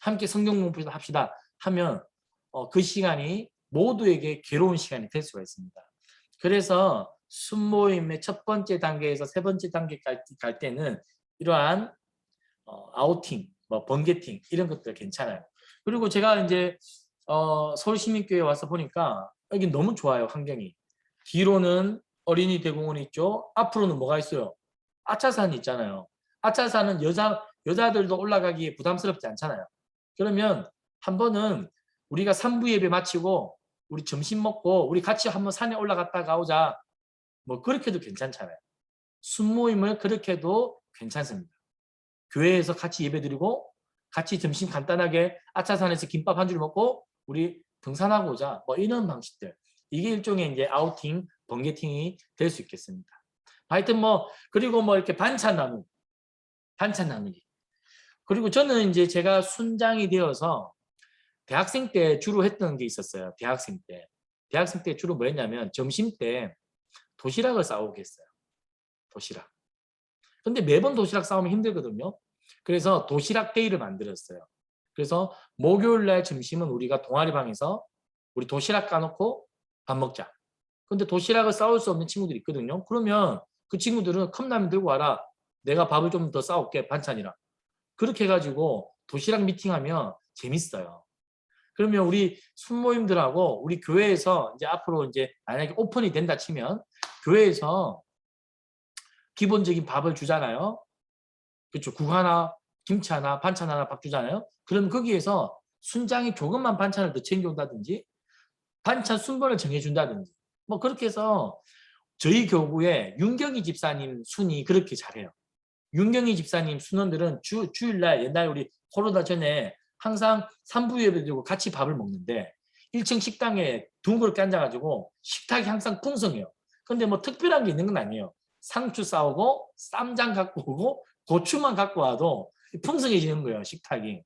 함께 성경 공부도 합시다 하면 그 시간이 모두에게 괴로운 시간이 될 수가 있습니다. 그래서 순모임의 첫 번째 단계에서 세 번째 단계까지 갈 때는 이러한 아우팅, 번개팅 이런 것들 괜찮아요. 그리고 제가 이제 서울시민교회에 와서 보니까 여기 너무 좋아요. 환경이. 뒤로는 어린이 대공원이 있죠. 앞으로는 뭐가 있어요? 아차산이 있잖아요. 아차산은 여자들도 올라가기에 부담스럽지 않잖아요. 그러면 한 번은 우리가 3부 예배 마치고 우리 점심 먹고 우리 같이 한번 산에 올라갔다가 오자. 뭐 그렇게도 괜찮잖아요. 순모임을 그렇게 해도 괜찮습니다. 교회에서 같이 예배드리고 같이 점심 간단하게 아차산에서 김밥 한 줄 먹고 우리 등산하고 오자. 뭐 이런 방식들. 이게 일종의 이제 아우팅, 번개팅이 될 수 있겠습니다. 하여튼 그리고 이렇게 반찬 나누기. 그리고 저는 이제 제가 순장이 되어서 대학생 때 주로 했던 게 있었어요. 대학생 때 주로 뭐 했냐면 점심 때 도시락을 싸오게 했어요. 도시락. 근데 매번 도시락 싸우면 힘들거든요. 그래서 도시락 데이를 만들었어요. 그래서 목요일 날 점심은 우리가 동아리방에서 우리 도시락 까놓고 밥 먹자. 근데 도시락을 싸올 수 없는 친구들이 있거든요. 그러면 그 친구들은 컵라면 들고 와라. 내가 밥을 좀 더 싸올게, 반찬이랑. 그렇게 해가지고 도시락 미팅하면 재밌어요. 그러면 우리 순모임들하고 우리 교회에서 이제 앞으로 이제 만약에 오픈이 된다 치면 교회에서 기본적인 밥을 주잖아요. 그렇죠. 국 하나, 김치 하나, 반찬 하나 밥 주잖아요. 그럼 거기에서 순장이 조금만 반찬을 더 챙겨온다든지 반찬 순번을 정해준다든지 뭐 그렇게 해서 저희 교구에 윤경희 집사님 순이 그렇게 잘해요. 윤경희 집사님 순원들은 주일날 옛날 우리 코로나 전에 항상 3부 예배 드리고 같이 밥을 먹는데 1층 식당에 둥 그렇게 앉아가지고 식탁이 항상 풍성해요. 근데 뭐 특별한 게 있는 건 아니에요. 상추 싸오고 쌈장 갖고 오고 고추만 갖고 와도 풍성해지는 거예요. 식탁이.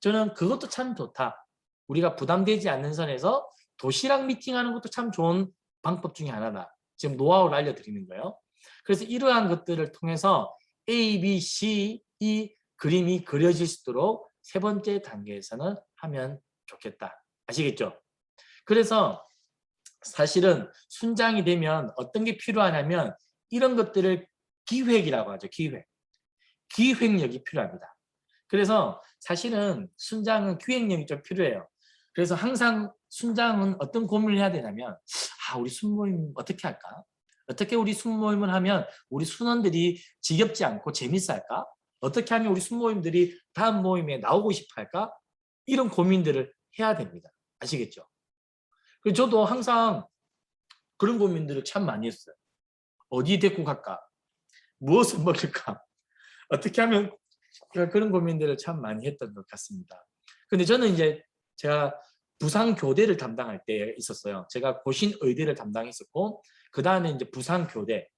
저는 그것도 참 좋다. 우리가 부담되지 않는 선에서 도시락 미팅하는 것도 참 좋은 방법 중에 하나다. 지금 노하우를 알려드리는 거예요. 그래서 이러한 것들을 통해서 A, B, C, 이 그림이 그려질 수 있도록 세 번째 단계에서는 하면 좋겠다. 아시겠죠? 그래서 사실은 순장이 되면 어떤 게 필요하냐면 이런 것들을 기획이라고 하죠. 기획력이 필요합니다. 그래서 사실은 순장은 기획력이 좀 필요해요. 그래서 항상 순장은 어떤 고민을 해야 되냐면 우리 순모임 어떻게 할까? 어떻게 우리 순모임을 하면 우리 순원들이 지겹지 않고 재밌어 할까? 어떻게 하면 우리 순모임들이 다음 모임에 나오고 싶어 할까? 이런 고민들을 해야 됩니다. 아시겠죠? 그래서 저도 항상 그런 고민들을 참 많이 했어요. 어디 데리고 갈까? 무엇을 먹일까? 어떻게 하면 그런 고민들을 참 많이 했던 것 같습니다. 근데 저는 이제 제가 부산교대를 담당할 때 있었어요. 제가 고신의대를 담당했었고 그 다음에 이제 부산교대.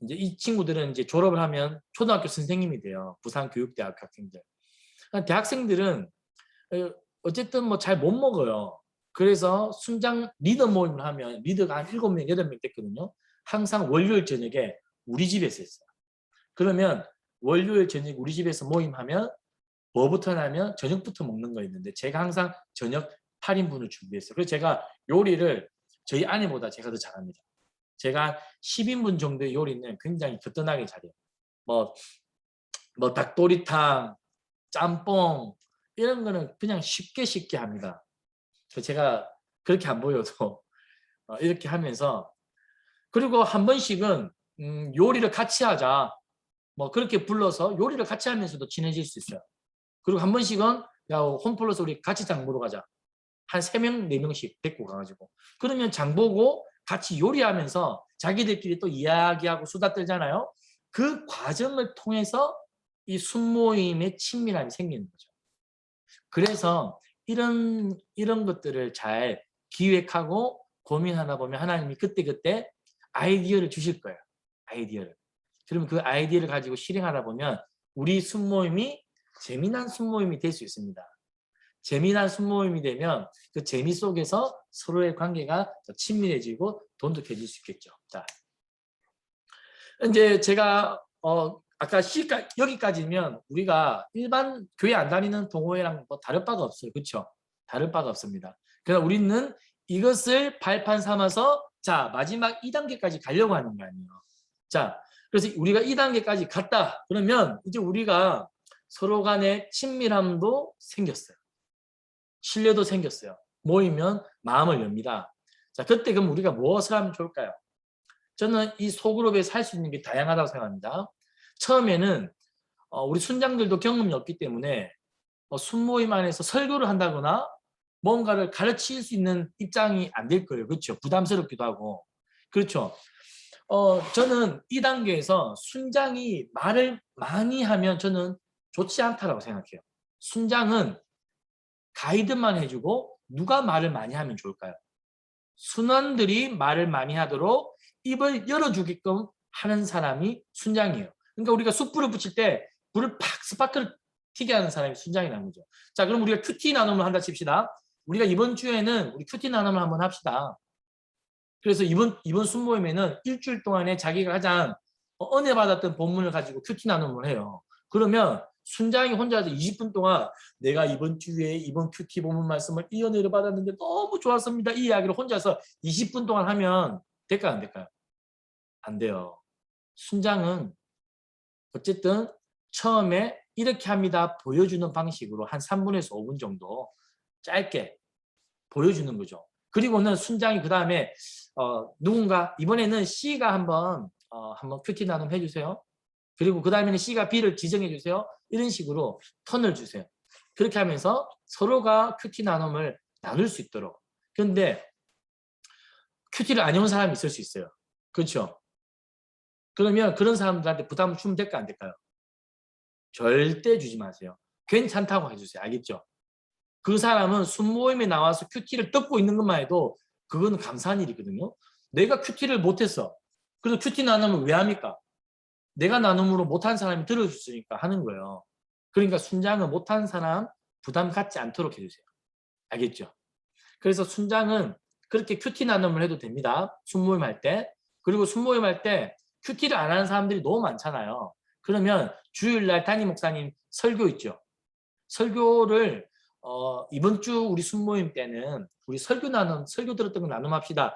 이제 이 친구들은 이제 졸업을 하면 초등학교 선생님이 돼요. 부산교육대학교 학생들. 대학생들은 어쨌든 뭐 잘 못 먹어요. 그래서 순장 리더 모임을 하면 리더가 한 7명, 8명 됐거든요. 항상 월요일 저녁에 우리 집에서 했어요. 그러면 월요일 저녁 우리 집에서 모임하면 뭐부터 하냐면 저녁부터 먹는 거 있는데 제가 항상 저녁 8인분을 준비했어요. 그래서 제가 요리를 저희 아내보다 제가 더 잘합니다. 제가 10인분 정도의 요리는 굉장히 거뜬하게 잘해요. 뭐 닭도리탕, 짬뽕 이런 거는 그냥 쉽게 합니다. 제가 그렇게 안 보여도 이렇게 하면서 그리고 한 번씩은 요리를 같이 하자. 뭐 그렇게 불러서 요리를 같이 하면서도 친해질 수 있어요. 그리고 한 번씩은 야 홈플러스 우리 같이 장 보러 가자. 한 3명, 4명씩 데리고 가가지고. 그러면 장 보고 같이 요리하면서 자기들끼리 또 이야기하고 수다 떨잖아요. 그 과정을 통해서 이 순모임의 친밀함이 생기는 거죠. 그래서 이런 것들을 잘 기획하고 고민하다 보면 하나님이 그때그때 아이디어를 주실 거예요. 아이디어를. 그러면 그 아이디어를 가지고 실행하다 보면 우리 순모임이 재미난 순모임이 될 수 있습니다. 재미난 순모임이 되면 그 재미 속에서 서로의 관계가 더 친밀해지고 돈독해질 수 있겠죠. 자, 이제 제가 아까 C까 여기까지면 우리가 일반 교회 안 다니는 동호회랑 뭐 다를 바가 없어요. 그렇죠? 다를 바가 없습니다. 그래서 우리는 이것을 발판 삼아서 자 마지막 2단계까지 가려고 하는 거 아니에요. 자 그래서 우리가 2단계까지 갔다. 그러면 이제 우리가 서로 간의 친밀함도 생겼어요. 신뢰도 생겼어요. 모이면 마음을 엽니다. 자 그때 그럼 우리가 무엇을 하면 좋을까요? 저는 이 소그룹에서 할 수 있는 게 다양하다고 생각합니다. 처음에는 우리 순장들도 경험이 없기 때문에 순모임 안에서 설교를 한다거나 뭔가를 가르칠 수 있는 입장이 안 될 거예요. 그렇죠? 부담스럽기도 하고. 그렇죠? 저는 이 단계에서 순장이 말을 많이 하면 저는 좋지 않다고 생각해요. 순장은 가이드만 해주고 누가 말을 많이 하면 좋을까요? 순원들이 말을 많이 하도록 입을 열어주게끔 하는 사람이 순장이에요. 그러니까 우리가 숯불을 붙일 때 불을 팍 스파크를 튀게 하는 사람이 순장이라는 거죠. 자, 그럼 우리가 큐티 나눔을 한다 칩시다. 우리가 이번 주에는 우리 큐티 나눔을 한번 합시다. 그래서 이번 순모임에는 일주일 동안에 자기가 가장 은혜 받았던 본문을 가지고 큐티 나눔을 해요. 그러면 순장이 혼자서 20분 동안 내가 이번 주에 이번 큐티 본문 말씀을 이 은혜를 받았는데 너무 좋았습니다. 이 이야기를 혼자서 20분 동안 하면 될까요? 안 될까요? 안 돼요. 순장은 어쨌든 처음에 이렇게 합니다. 보여주는 방식으로 한 3분에서 5분 정도 짧게 보여주는 거죠. 그리고는 순장이 그 다음에 누군가 이번에는 C가 한번 큐티 나눔 해주세요. 그리고 그 다음에는 C가 B를 지정해 주세요. 이런 식으로 턴을 주세요. 그렇게 하면서 서로가 큐티 나눔을 나눌 수 있도록. 그런데 큐티를 안 해온 사람이 있을 수 있어요. 그렇죠? 그러면 그런 사람들한테 부담을 주면 될까 안 될까요? 절대 주지 마세요. 괜찮다고 해주세요. 알겠죠? 그 사람은 순모임에 나와서 큐티를 듣고 있는 것만 해도 그거는 감사한 일이거든요. 내가 큐티를 못했어. 그래서 큐티 나눔을 왜 합니까? 내가 나눔으로 못한 사람이 들어줬으니까 하는 거예요. 그러니까 순장은 못한 사람 부담 갖지 않도록 해주세요. 알겠죠? 그래서 순장은 그렇게 큐티 나눔을 해도 됩니다. 순모임 할 때. 그리고 순모임 할 때 큐티를 안 하는 사람들이 너무 많잖아요. 그러면 주일날 담임 목사님 설교 있죠. 설교를 이번 주 우리 순모임 때는 우리 설교 들었던 거 나눔합시다.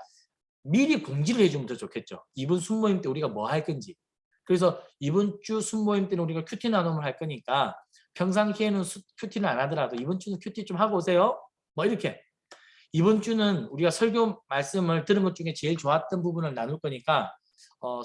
미리 공지를 해주면 더 좋겠죠. 이번 순모임 때 우리가 뭐 할 건지. 그래서 이번 주 순모임 때는 우리가 큐티 나눔을 할 거니까 평상시에는 큐티는 안 하더라도 이번 주는 큐티 좀 하고 오세요. 뭐 이렇게. 이번 주는 우리가 설교 말씀을 들은 것 중에 제일 좋았던 부분을 나눌 거니까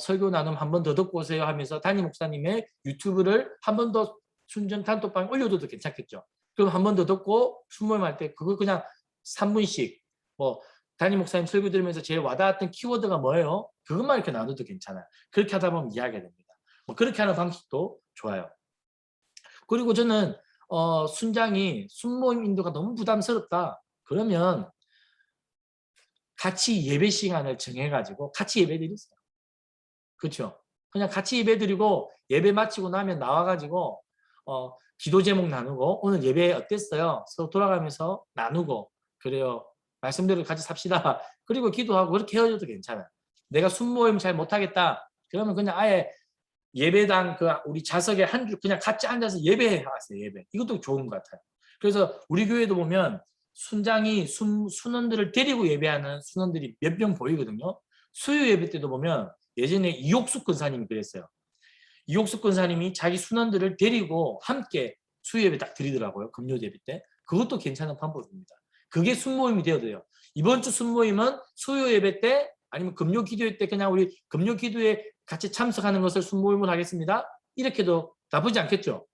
설교 나눔 한 번 더 듣고 오세요 하면서 담임 목사님의 유튜브를 한 번 더 순전 단톡방에 올려줘도 괜찮겠죠. 그럼 한 번 더 듣고 순모임 할 때 그거 그냥 3분씩 뭐 담임 목사님 설교 들으면서 제일 와닿았던 키워드가 뭐예요? 그것만 이렇게 나눠도 괜찮아요. 그렇게 하다 보면 이해하게 됩니다. 뭐 그렇게 하는 방식도 좋아요. 그리고 저는 순장이 순모임 인도가 너무 부담스럽다. 그러면 같이 예배 시간을 정해가지고 같이 예배 드리세요. 그렇죠? 그냥 같이 예배 드리고 예배 마치고 나면 나와가지고 기도 제목 나누고 오늘 예배 어땠어요? 서로 돌아가면서 나누고 그래요. 말씀대로 같이 삽시다. 그리고 기도하고 그렇게 헤어져도 괜찮아요. 내가 순모임 잘 못하겠다. 그러면 그냥 아예 예배당 그 우리 좌석에 한 줄 그냥 같이 앉아서 예배하세요. 예배. 이것도 좋은 것 같아요. 그래서 우리 교회도 보면 순장이 순원들을 데리고 예배하는 순원들이 몇 명 보이거든요. 수요 예배 때도 보면 예전에 이옥숙 권사님이 그랬어요. 이옥숙 권사님이 자기 순원들을 데리고 함께 수요 예배 딱 드리더라고요. 금요 예배 때. 그것도 괜찮은 방법입니다. 그게 순모임이 되어도요. 이번 주 순모임은 수요 예배 때 아니면 금요 기도회 때 그냥 우리 금요 기도에 같이 참석하는 것을 순모임을 하겠습니다. 이렇게도 나쁘지 않겠죠.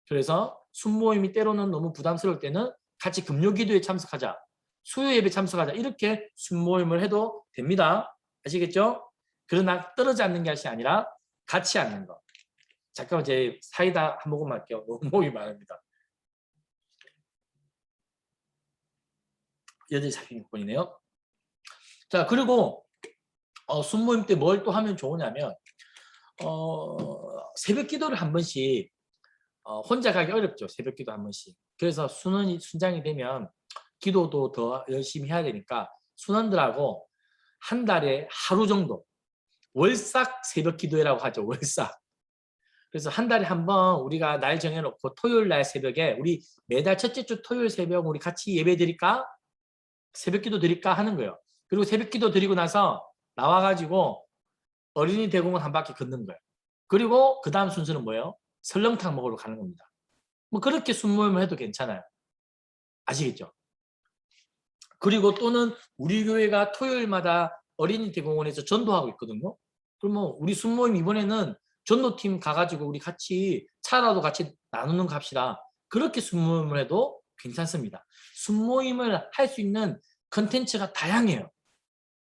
그래서 순모임이 때로는 너무 부담스러울 때는 같이 금요 기도에 참석하자. 수요 예배 참석하자. 이렇게 순모임을 해도 됩니다. 아시겠죠? 그러나 떨어져 앉는 것이 아니라 같이 앉는 거. 잠깐만 제 사이다 한 모금 할게요. 너무 목이 많습니다. 8시 46분이네요. 자, 그리고 순모임 때 뭘 또 하면 좋으냐면 새벽 기도를 한 번씩 혼자 가기 어렵죠. 새벽 기도 한 번씩. 그래서 순장이 되면 기도도 더 열심히 해야 되니까 순원들하고 한 달에 하루 정도 월삭 새벽 기도회라고 하죠. 월삭. 그래서 한 달에 한 번 우리가 날 정해놓고 토요일 날 새벽에 우리 매달 첫째 주 토요일 새벽 우리 같이 예배 드릴까? 새벽 기도 드릴까? 하는 거예요. 그리고 새벽 기도 드리고 나서 나와가지고 어린이 대공원 한 바퀴 걷는 거예요. 그리고 그 다음 순서는 뭐예요? 설렁탕 먹으러 가는 겁니다. 뭐 그렇게 순모임을 해도 괜찮아요. 아시겠죠? 그리고 또는 우리 교회가 토요일마다 어린이 대공원에서 전도하고 있거든요. 그러면 우리 순모임 이번에는 전도팀 가가지고 우리 같이 차라도 같이 나누는 거 합시다. 그렇게 순모임을 해도 괜찮습니다. 순모임을 할 수 있는 컨텐츠가 다양해요.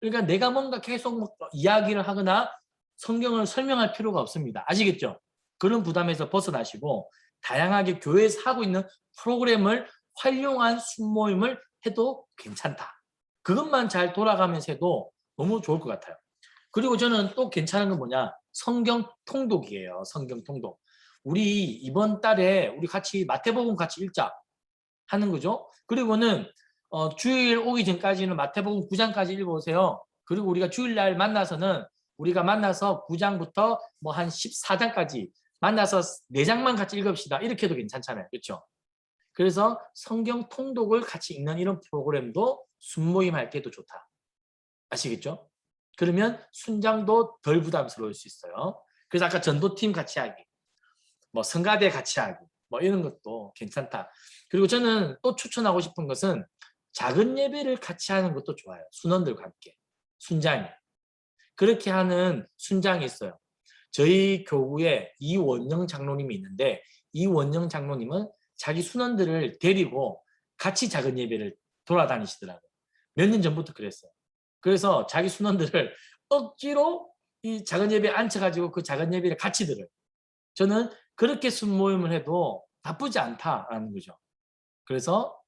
그러니까 내가 뭔가 계속 뭐 이야기를 하거나 성경을 설명할 필요가 없습니다. 아시겠죠? 그런 부담에서 벗어나시고 다양하게 교회에서 하고 있는 프로그램을 활용한 순모임을 해도 괜찮다. 그것만 잘 돌아가면서 해도 너무 좋을 것 같아요. 그리고 저는 또 괜찮은 건 뭐냐? 성경 통독이에요. 성경 통독. 우리 이번 달에 우리 같이 마태복음 같이 읽자 하는 거죠. 그리고는 주일 오기 전까지는 마태복음 9장까지 읽어보세요. 그리고 우리가 주일날 만나서는 우리가 만나서 9장부터 뭐 한 14장까지 만나서 4장만 같이 읽읍시다. 이렇게 해도 괜찮잖아요. 그렇죠? 그래서 성경 통독을 같이 읽는 이런 프로그램도 순모임 할 때도 좋다. 아시겠죠? 그러면 순장도 덜 부담스러울 수 있어요. 그래서 아까 전도팀 같이 하기, 뭐 성가대 같이 하기, 뭐 이런 것도 괜찮다. 그리고 저는 또 추천하고 싶은 것은 작은 예배를 같이 하는 것도 좋아요. 순원들과 함께. 순장이. 그렇게 하는 순장이 있어요. 저희 교구에 이원영 장로님이 있는데 이원영 장로님은 자기 순원들을 데리고 같이 작은 예배를 돌아다니시더라고요. 몇 년 전부터 그랬어요. 그래서 자기 순원들을 억지로 이 작은 예배에 앉혀가지고 그 작은 예배를 같이 들어요. 저는 그렇게 순모임을 해도 나쁘지 않다라는 거죠. 그래서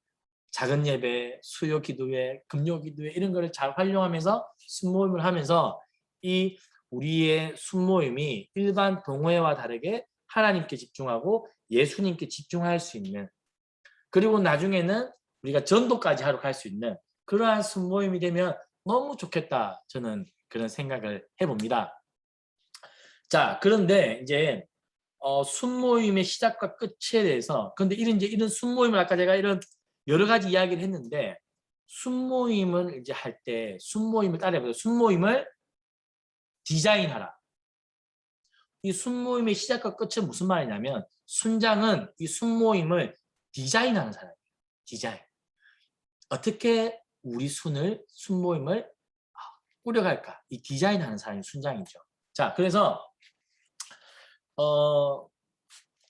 작은 예배, 수요 기도회, 금요 기도회 이런 거를 잘 활용하면서 순모임을 하면서 이 우리의 순모임이 일반 동호회와 다르게 하나님께 집중하고 예수님께 집중할 수 있는, 그리고 나중에는 우리가 전도까지 하러 갈 수 있는 그러한 순모임이 되면 너무 좋겠다. 저는 그런 생각을 해봅니다. 자, 그런데 이제 순모임의 시작과 끝에 대해서, 근데 이런 순모임을 아까 제가 이런 여러 가지 이야기를 했는데 순모임을 이제 할 때 순모임을 따라해보세요. 순모임을 디자인하라. 이 순모임의 시작과 끝은 무슨 말이냐면 순장은 이 순모임을 디자인하는 사람이에요. 디자인. 어떻게 우리 순모임을 꾸려갈까? 이 디자인하는 사람이 순장이죠. 자, 그래서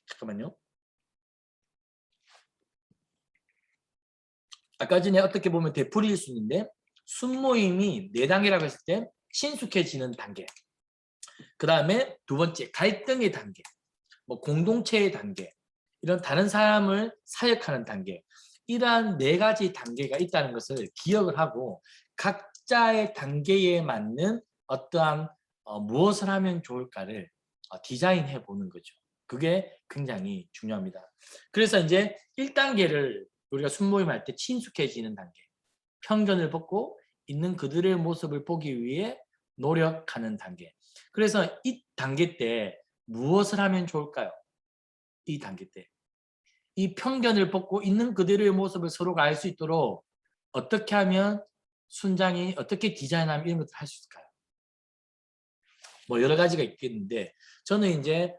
잠깐만요. 아까 전에 어떻게 보면 되풀이일 수 있는데 순모임이 4단계라고 했을 때 친숙해지는 단계, 그 다음에 두 번째 갈등의 단계, 뭐 공동체의 단계, 이런 다른 사람을 사역하는 단계, 이러한 4가지 단계가 있다는 것을 기억을 하고 각자의 단계에 맞는 어떠한 무엇을 하면 좋을까를 디자인해 보는 거죠. 그게 굉장히 중요합니다. 그래서 이제 1단계를 우리가 순모임 할 때 친숙해지는 단계, 편견을 벗고 있는 그들의 모습을 보기 위해 노력하는 단계. 그래서 이 단계 때 무엇을 하면 좋을까요? 이 단계 때. 이 편견을 벗고 있는 그들의 모습을 서로가 알 수 있도록 어떻게 하면 순장이 어떻게 디자인하면 이런 것을 할 수 있을까요? 뭐 여러 가지가 있겠는데 저는 이제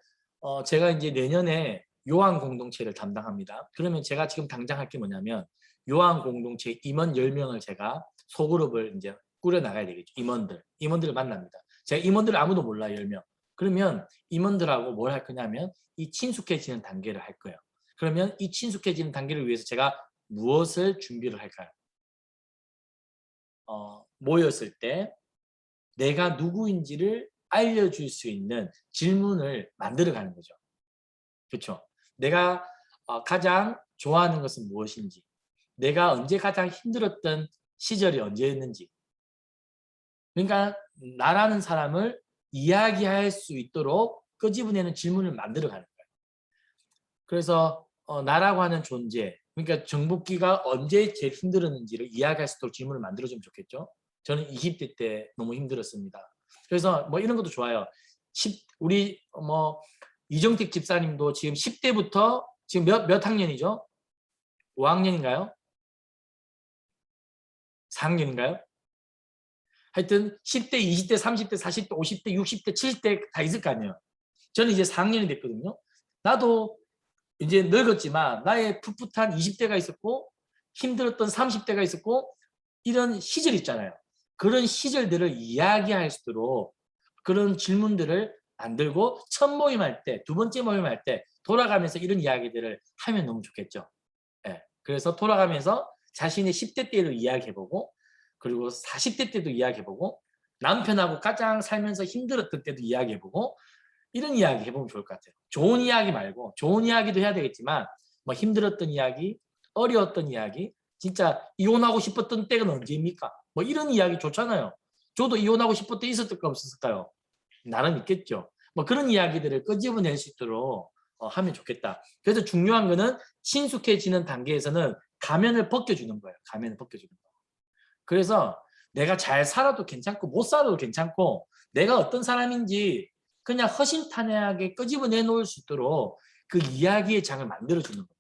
제가 이제 내년에 요한 공동체를 담당합니다. 그러면 제가 지금 당장 할 게 뭐냐면 요한 공동체 임원 10명을 제가 소그룹을 이제 꾸려 나가야 되겠죠. 임원들을 만납니다. 제가 임원들을 아무도 몰라요. 10명. 그러면 임원들하고 뭘 할 거냐면 이 친숙해지는 단계를 할 거예요. 그러면 이 친숙해지는 단계를 위해서 제가 무엇을 준비를 할까요? 모였을 때 내가 누구인지를 알려줄 수 있는 질문을 만들어가는 거죠. 그렇죠? 내가 가장 좋아하는 것은 무엇인지, 내가 언제 가장 힘들었던 시절이 언제였는지, 그러니까 나라는 사람을 이야기할 수 있도록 끄집어내는 질문을 만들어가는 거예요. 그래서 나라고 하는 존재, 그러니까 정복기가 언제 제일 힘들었는지를 이야기할 수 있도록 질문을 만들어주면 좋겠죠. 저는 20대 때 너무 힘들었습니다. 그래서 뭐 이런 것도 좋아요. 우리 뭐 이정택 집사님도 지금 10대부터 지금 몇 학년이죠? 5학년인가요? 4학년인가요? 하여튼 10대, 20대, 30대, 40대, 50대, 60대, 70대 다 있을 거 아니에요. 저는 이제 4학년이 됐거든요. 나도 이제 늙었지만 나의 풋풋한 20대가 있었고 힘들었던 30대가 있었고 이런 시절 있잖아요. 그런 시절들을 이야기할 수 있도록 그런 질문들을 만들고 첫 모임할 때, 두 번째 모임할 때 돌아가면서 이런 이야기들을 하면 너무 좋겠죠. 예. 그래서 돌아가면서 자신의 10대 때도 이야기해보고 그리고 40대 때도 이야기해보고 남편하고 가장 살면서 힘들었던 때도 이야기해보고 이런 이야기 해보면 좋을 것 같아요. 좋은 이야기 말고 좋은 이야기도 해야 되겠지만 뭐 힘들었던 이야기, 어려웠던 이야기, 진짜 이혼하고 싶었던 때가 언제입니까? 뭐 이런 이야기 좋잖아요. 저도 이혼하고 싶을 때 있었을까 없었을까요? 나름 있겠죠. 뭐 그런 이야기들을 끄집어낼 수 있도록 하면 좋겠다. 그래서 중요한 거는 친숙해지는 단계에서는 가면을 벗겨주는 거예요. 가면을 벗겨주는 거. 그래서 내가 잘 살아도 괜찮고 못 살아도 괜찮고 내가 어떤 사람인지 그냥 허심탄회하게 끄집어내 놓을 수 있도록 그 이야기의 장을 만들어주는 겁니다.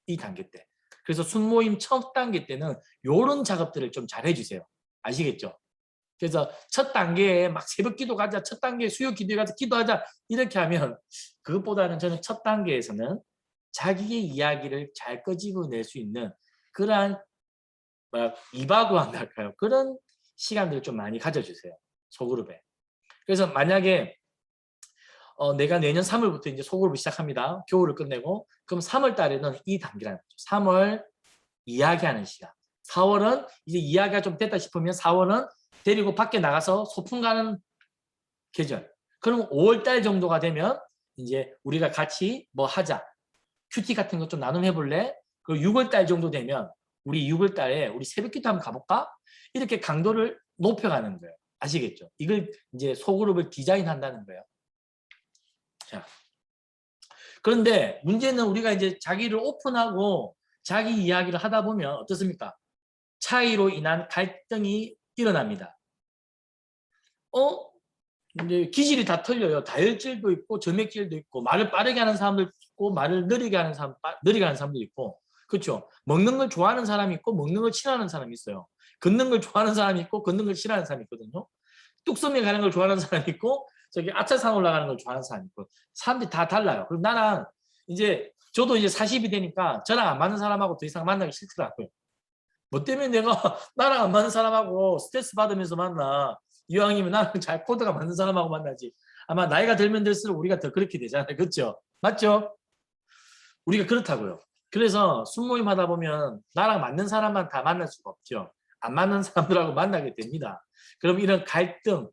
이 단계 때. 그래서 순모임 첫 단계 때는 이런 작업들을 좀 잘 해주세요. 아시겠죠? 그래서 첫 단계에 막 새벽 기도 가자, 첫 단계에 수요 기도에 가서 기도하자 이렇게 하면 그것보다는 저는 첫 단계에서는 자기의 이야기를 잘 끄집어낼 수 있는 그러한 이바구한다 할까요? 그런 시간들을 좀 많이 가져주세요. 소그룹에. 그래서 만약에 내가 내년 3월부터 이제 소그룹을 시작합니다. 교우를 끝내고 그럼 3월 달에는 이 단계라는 거죠. 3월 이야기하는 시간. 4월은 이제 이야기가 좀 됐다 싶으면 4월은 데리고 밖에 나가서 소풍 가는 계절. 그럼 5월 달 정도가 되면 이제 우리가 같이 뭐 하자. 큐티 같은 거 좀 나눔 해볼래? 그리고 6월 달 정도 되면 우리 6월 달에 우리 새벽 기도 한번 가볼까? 이렇게 강도를 높여가는 거예요. 아시겠죠? 이걸 이제 소그룹을 디자인한다는 거예요. 자, 그런데 문제는 우리가 이제 자기를 오픈하고 자기 이야기를 하다 보면 어떻습니까? 차이로 인한 갈등이 일어납니다. 이제 기질이 다 틀려요. 다혈질도 있고 점액질도 있고 말을 빠르게 하는 사람도 있고 말을 느리게 하는 사람도 있고 그렇죠. 먹는 걸 좋아하는 사람이 있고 먹는 걸 싫어하는 사람이 있어요. 걷는 걸 좋아하는 사람이 있고 걷는 걸 싫어하는 사람이 있거든요. 뚝섬에 가는 걸 좋아하는 사람이 있고 저기 아차산 올라가는 걸 좋아하는 사람이 있고 사람들이 다 달라요. 그럼 나랑 이제 저도 이제 40이 되니까 저랑 안 맞는 사람하고 더 이상 만나기 싫더라고요. 뭐 때문에 내가 나랑 안 맞는 사람하고 스트레스 받으면서 만나. 이왕이면 나랑 잘 코드가 맞는 사람하고 만나지. 아마 나이가 들면 들수록 우리가 더 그렇게 되잖아요. 그렇죠? 맞죠? 우리가 그렇다고요. 그래서 순모임 하다 보면 나랑 맞는 사람만 다 만날 수가 없죠. 안 맞는 사람들하고 만나게 됩니다. 그럼 이런 갈등.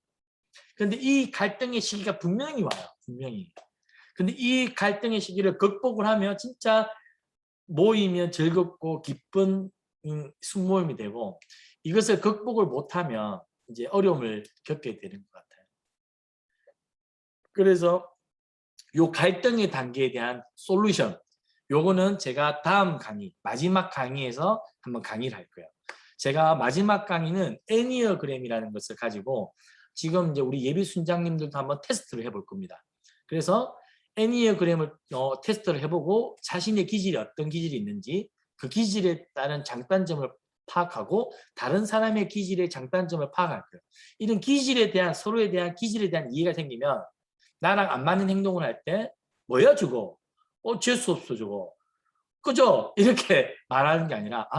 근데 이 갈등의 시기가 분명히 와요. 분명히. 근데 이 갈등의 시기를 극복을 하면 진짜 모이면 즐겁고 기쁜 순모임이 되고 이것을 극복을 못하면 이제 어려움을 겪게 되는 것 같아요. 그래서 요 갈등의 단계에 대한 솔루션 요거는 제가 다음 강의 마지막 강의에서 한번 강의를 할 거예요. 제가 마지막 강의는 애니어그램이라는 것을 가지고 지금 이제 우리 예비 순장님들도 한번 테스트를 해볼 겁니다. 그래서 애니어그램을 테스트를 해보고 자신의 기질이 어떤 기질이 있는지 그 기질에 따른 장단점을 파악하고 다른 사람의 기질의 장단점을 파악할 거예요. 이런 기질에 대한 서로에 대한 기질에 대한 이해가 생기면 나랑 안 맞는 행동을 할 때 뭐야 저거? 재수 없어 저거. 그죠? 이렇게 말하는 게 아니라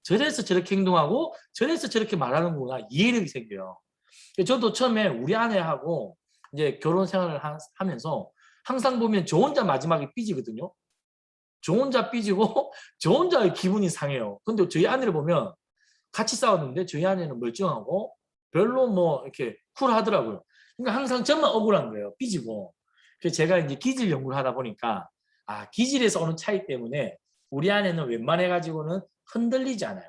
저래서 저렇게 행동하고 저래서 저렇게 말하는구나 이해력이 생겨요. 저도 처음에 우리 아내하고 이제 결혼 생활을 하면서 항상 보면 저 혼자 마지막에 삐지거든요. 저 혼자 삐지고 저 혼자 기분이 상해요. 근데 저희 아내를 보면 같이 싸웠는데 저희 아내는 멀쩡하고 별로 뭐 이렇게 쿨하더라고요. 그러니까 항상 저만 억울한 거예요. 삐지고. 그래서 제가 이제 기질 연구를 하다 보니까 기질에서 오는 차이 때문에 우리 아내는 웬만해가지고는 흔들리지 않아요.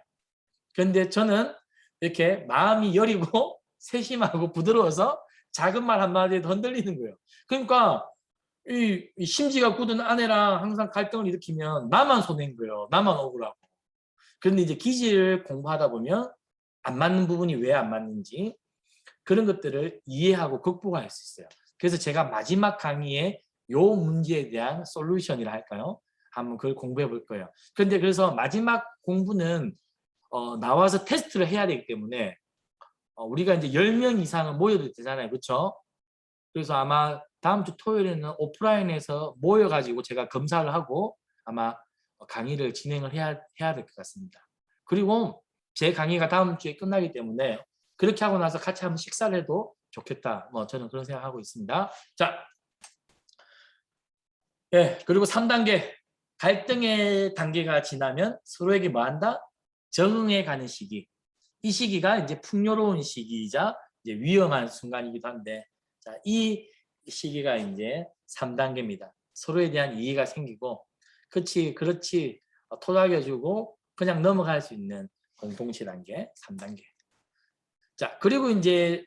그런데 저는 이렇게 마음이 여리고 세심하고 부드러워서 작은 말 한마디에도 흔들리는 거예요. 그러니까 이 심지가 굳은 아내랑 항상 갈등을 일으키면 나만 손해인 거예요. 나만 억울하고. 그런데 이제 기질을 공부하다 보면 안 맞는 부분이 왜 안 맞는지 그런 것들을 이해하고 극복할 수 있어요. 그래서 제가 마지막 강의에 요 문제에 대한 솔루션이라 할까요? 한번 그걸 공부해 볼 거예요. 그런데 그래서 마지막 공부는 나와서 테스트를 해야 되기 때문에 우리가 이제 10명 이상은 모여도 되잖아요. 그렇죠? 그래서 아마 다음 주 토요일에는 오프라인에서 모여가지고 제가 검사를 하고 아마 강의를 진행을 해야 될 것 같습니다. 그리고 제 강의가 다음 주에 끝나기 때문에 그렇게 하고 나서 같이 한번 식사를 해도 좋겠다. 뭐 저는 그런 생각하고 있습니다. 자, 예, 그리고 3단계 갈등의 단계가 지나면 서로에게 뭐 한다? 적응해 가는 시기. 이 시기가 이제 풍요로운 시기이자 이제 위험한 순간이기도 한데, 자, 이 시기가 이제 3단계입니다. 서로에 대한 이해가 생기고, 그렇지, 토닥여주고 그냥 넘어갈 수 있는 공동체 단계 3단계. 자, 그리고 이제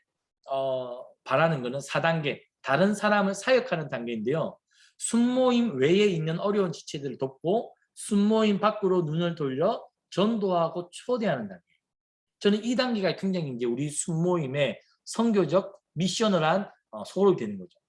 바라는 거는 4단계, 다른 사람을 사역하는 단계인데요. 순모임 외에 있는 어려운 지체들을 돕고 순모임 밖으로 눈을 돌려 전도하고 초대하는 단계. 저는 이 단계가 굉장히 이제 우리 순모임의 선교적 미션을 한 소홀이 되는 거죠.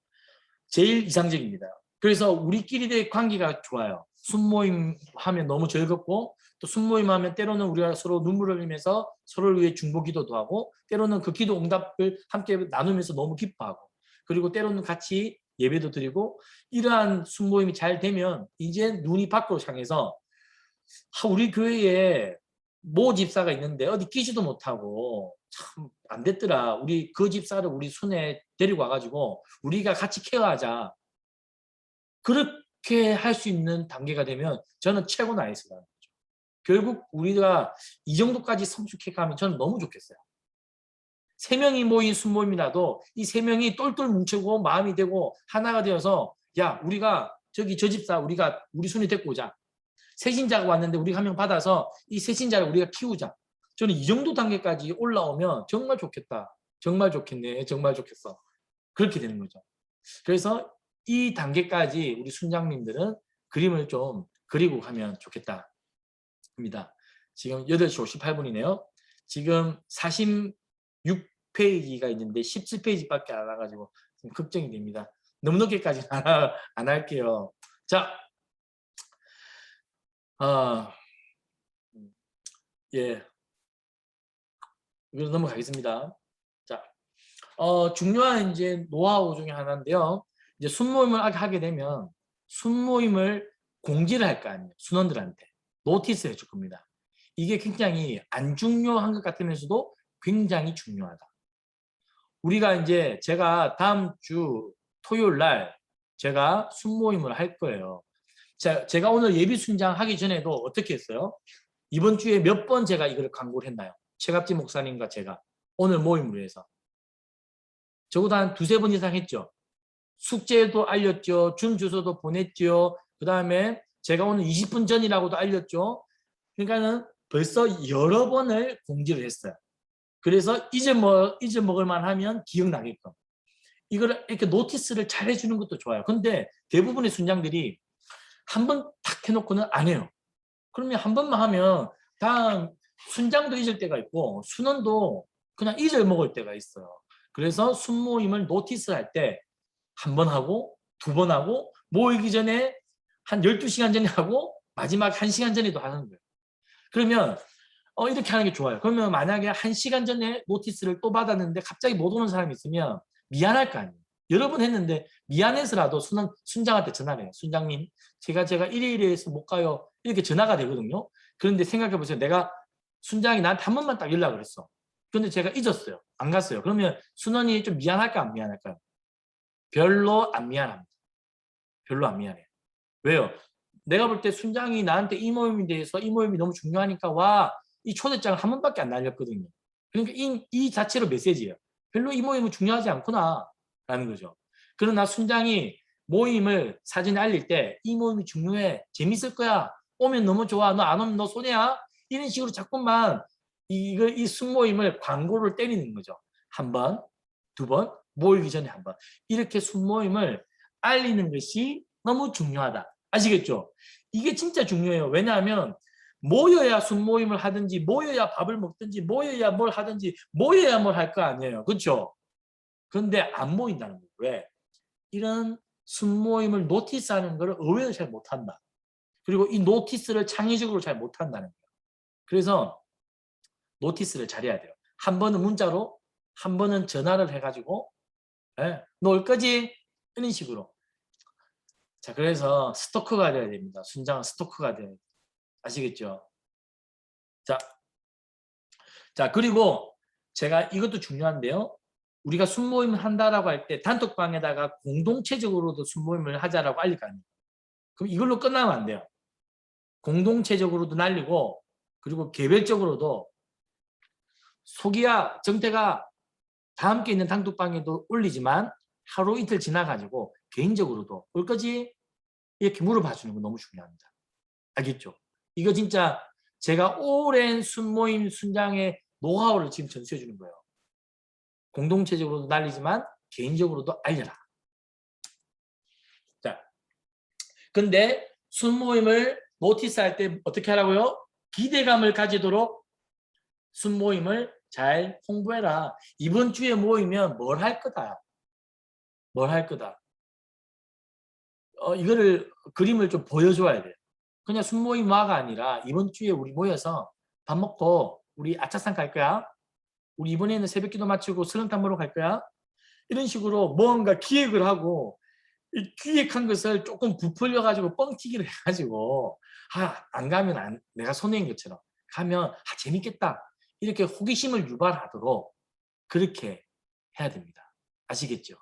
제일 이상적입니다. 그래서 우리끼리의 관계가 좋아요. 순모임 하면 너무 즐겁고 또 순모임 하면 때로는 우리가 서로 눈물을 흘리면서 서로를 위해 중보 기도도 하고 때로는 그 기도 응답을 함께 나누면서 너무 기뻐하고 그리고 때로는 같이 예배도 드리고 이러한 순모임이 잘 되면 이제 눈이 밖으로 향해서 우리 교회에 모 집사가 있는데 어디 끼지도 못하고 참 안 됐더라. 우리 그 집사를 우리 순에 데리고 와가지고 우리가 같이 케어하자. 그렇게 할 수 있는 단계가 되면 저는 최고 나이스라는 거죠. 결국 우리가 이 정도까지 성숙해 가면 저는 너무 좋겠어요. 3명이 모인 순모임이라도 이 3명이 똘똘 뭉치고 마음이 되고 하나가 되어서 야 우리가 저기 저 집사 우리가 우리 순이 데리고 오자. 세신자가 왔는데 우리가 한 명 받아서 이 세신자를 우리가 키우자. 저는 이 정도 단계까지 올라오면 정말 좋겠다. 정말 좋겠네. 정말 좋겠어. 그렇게 되는 거죠. 그래서 이 단계까지 우리 순장님들은 그림을 좀 그리고 가면 좋겠다. 입니다. 지금 8시 58분이네요. 지금 46페이지가 있는데 17페이지밖에 안 와가지고 좀 걱정이 됩니다. 너무 늦게까지는 안 할게요. 자, 예, 이거 넘어가겠습니다. 자, 중요한 이제 노하우 중에 하나인데요. 이제 순모임을 하게 되면 순모임을 공지를 할 거 아니에요. 순원들한테 노티스 해줄 겁니다. 이게 굉장히 안 중요한 것 같으면서도 굉장히 중요하다. 우리가 이제 제가 다음 주 토요일 날 제가 순모임을 할 거예요. 제가 오늘 예비 순장 하기 전에도 어떻게 했어요? 이번 주에 몇 번 제가 이걸 광고를 했나요? 최갑지 목사님과 제가 오늘 모임을 위해서 적어도 한 2-3번 이상 했죠. 숙제도 알렸죠. 준 주소도 보냈죠. 그 다음에 제가 오늘 20분 전이라고도 알렸죠. 그러니까는 벌써 여러 번을 공지를 했어요. 그래서 잊어먹을 만하면 기억나게끔. 이걸 이렇게 노티스를 잘 해주는 것도 좋아요. 근데 대부분의 순장들이 한 번 탁 해놓고는 안 해요. 그러면 한 번만 하면 다음 순장도 잊을 때가 있고 순원도 그냥 잊어먹을 때가 있어요. 그래서 순모임을 노티스할 때 한 번 하고 2번 하고 모이기 전에 한 12시간 전에 하고 마지막 1시간 전에도 하는 거예요. 그러면 이렇게 하는 게 좋아요. 그러면 만약에 1시간 전에 노티스를 또 받았는데 갑자기 못 오는 사람이 있으면 미안할 거 아니에요. 여러 번 했는데 미안해서라도 순장한테 전화를 해요. 순장님 제가 일요일에서 못 가요. 이렇게 전화가 되거든요. 그런데 생각해 보세요. 내가 순장이 나한테 한 번만 딱 연락을 했어. 그런데 제가 잊었어요. 안 갔어요. 그러면 순원이 좀 미안할까 안 미안할까요? 별로 안 미안합니다. 별로 안 미안해요. 왜요? 내가 볼 때 순장이 나한테 이 모임에 대해서 이 모임이 너무 중요하니까 와, 이 초대장을 한 번밖에 안 날렸거든요. 그러니까 이 자체로 메시지예요. 별로 이 모임은 중요하지 않구나 라는 거죠. 그러나 순장이 모임을 사진에 알릴 때 이 모임이 중요해. 재밌을 거야. 오면 너무 좋아. 너 안 오면 너 손해야. 이런 식으로 자꾸만 이 순모임을 광고를 때리는 거죠. 한 번, 2번, 모이기 전에 한 번. 이렇게 순모임을 알리는 것이 너무 중요하다. 아시겠죠? 이게 진짜 중요해요. 왜냐하면 모여야 순모임을 하든지 모여야 밥을 먹든지 모여야 뭘 하든지 모여야 뭘 할 거 아니에요. 그렇죠? 그런데 안 모인다는 거예요. 왜? 이런 순모임을 노티스하는 걸 의외로 잘 못한다. 그리고 이 노티스를 창의적으로 잘 못한다는 거예요. 그래서 노티스를 잘해야 돼요. 한 번은 문자로, 한 번은 전화를 해가지고 너 올 거지? 이런 식으로. 자, 그래서 스토커가 돼야 됩니다. 순장은 스토커가 돼야 돼요. 아시겠죠? 자, 그리고 제가 이것도 중요한데요. 우리가 순모임을 한다라고 할 때 단톡방에다가 공동체적으로도 순모임을 하자라고 알릴 거 아니에요. 그럼 이걸로 끝나면 안 돼요. 공동체적으로도 날리고 그리고 개별적으로도 속이야 정태가 다 함께 있는 단톡방에도 올리지만 하루 이틀 지나가지고 개인적으로도 올 거지? 이렇게 물어봐 주는 거 너무 중요합니다. 알겠죠? 이거 진짜 제가 오랜 순모임 순장의 노하우를 지금 전수해 주는 거예요. 공동체적으로도 날리지만 개인적으로도 알려라. 자, 근데 순모임을 노티스할 때 어떻게 하라고요? 기대감을 가지도록 순모임을 잘 홍보해라. 이번 주에 모이면 뭘 할 거다. 뭘 할 거다. 이거를 그림을 좀 보여줘야 돼요. 그냥 순모임화가 아니라 이번 주에 우리 모여서 밥 먹고 우리 아차산 갈 거야. 우리 이번에는 새벽기도 마치고 설렁탕 먹으러 갈 거야. 이런 식으로 뭔가 기획을 하고 이 기획한 것을 조금 부풀려 가지고 뻥튀기를 해가지고 안 가면 내가 손해인 것처럼 가면 재밌겠다 이렇게 호기심을 유발하도록 그렇게 해야 됩니다. 아시겠죠?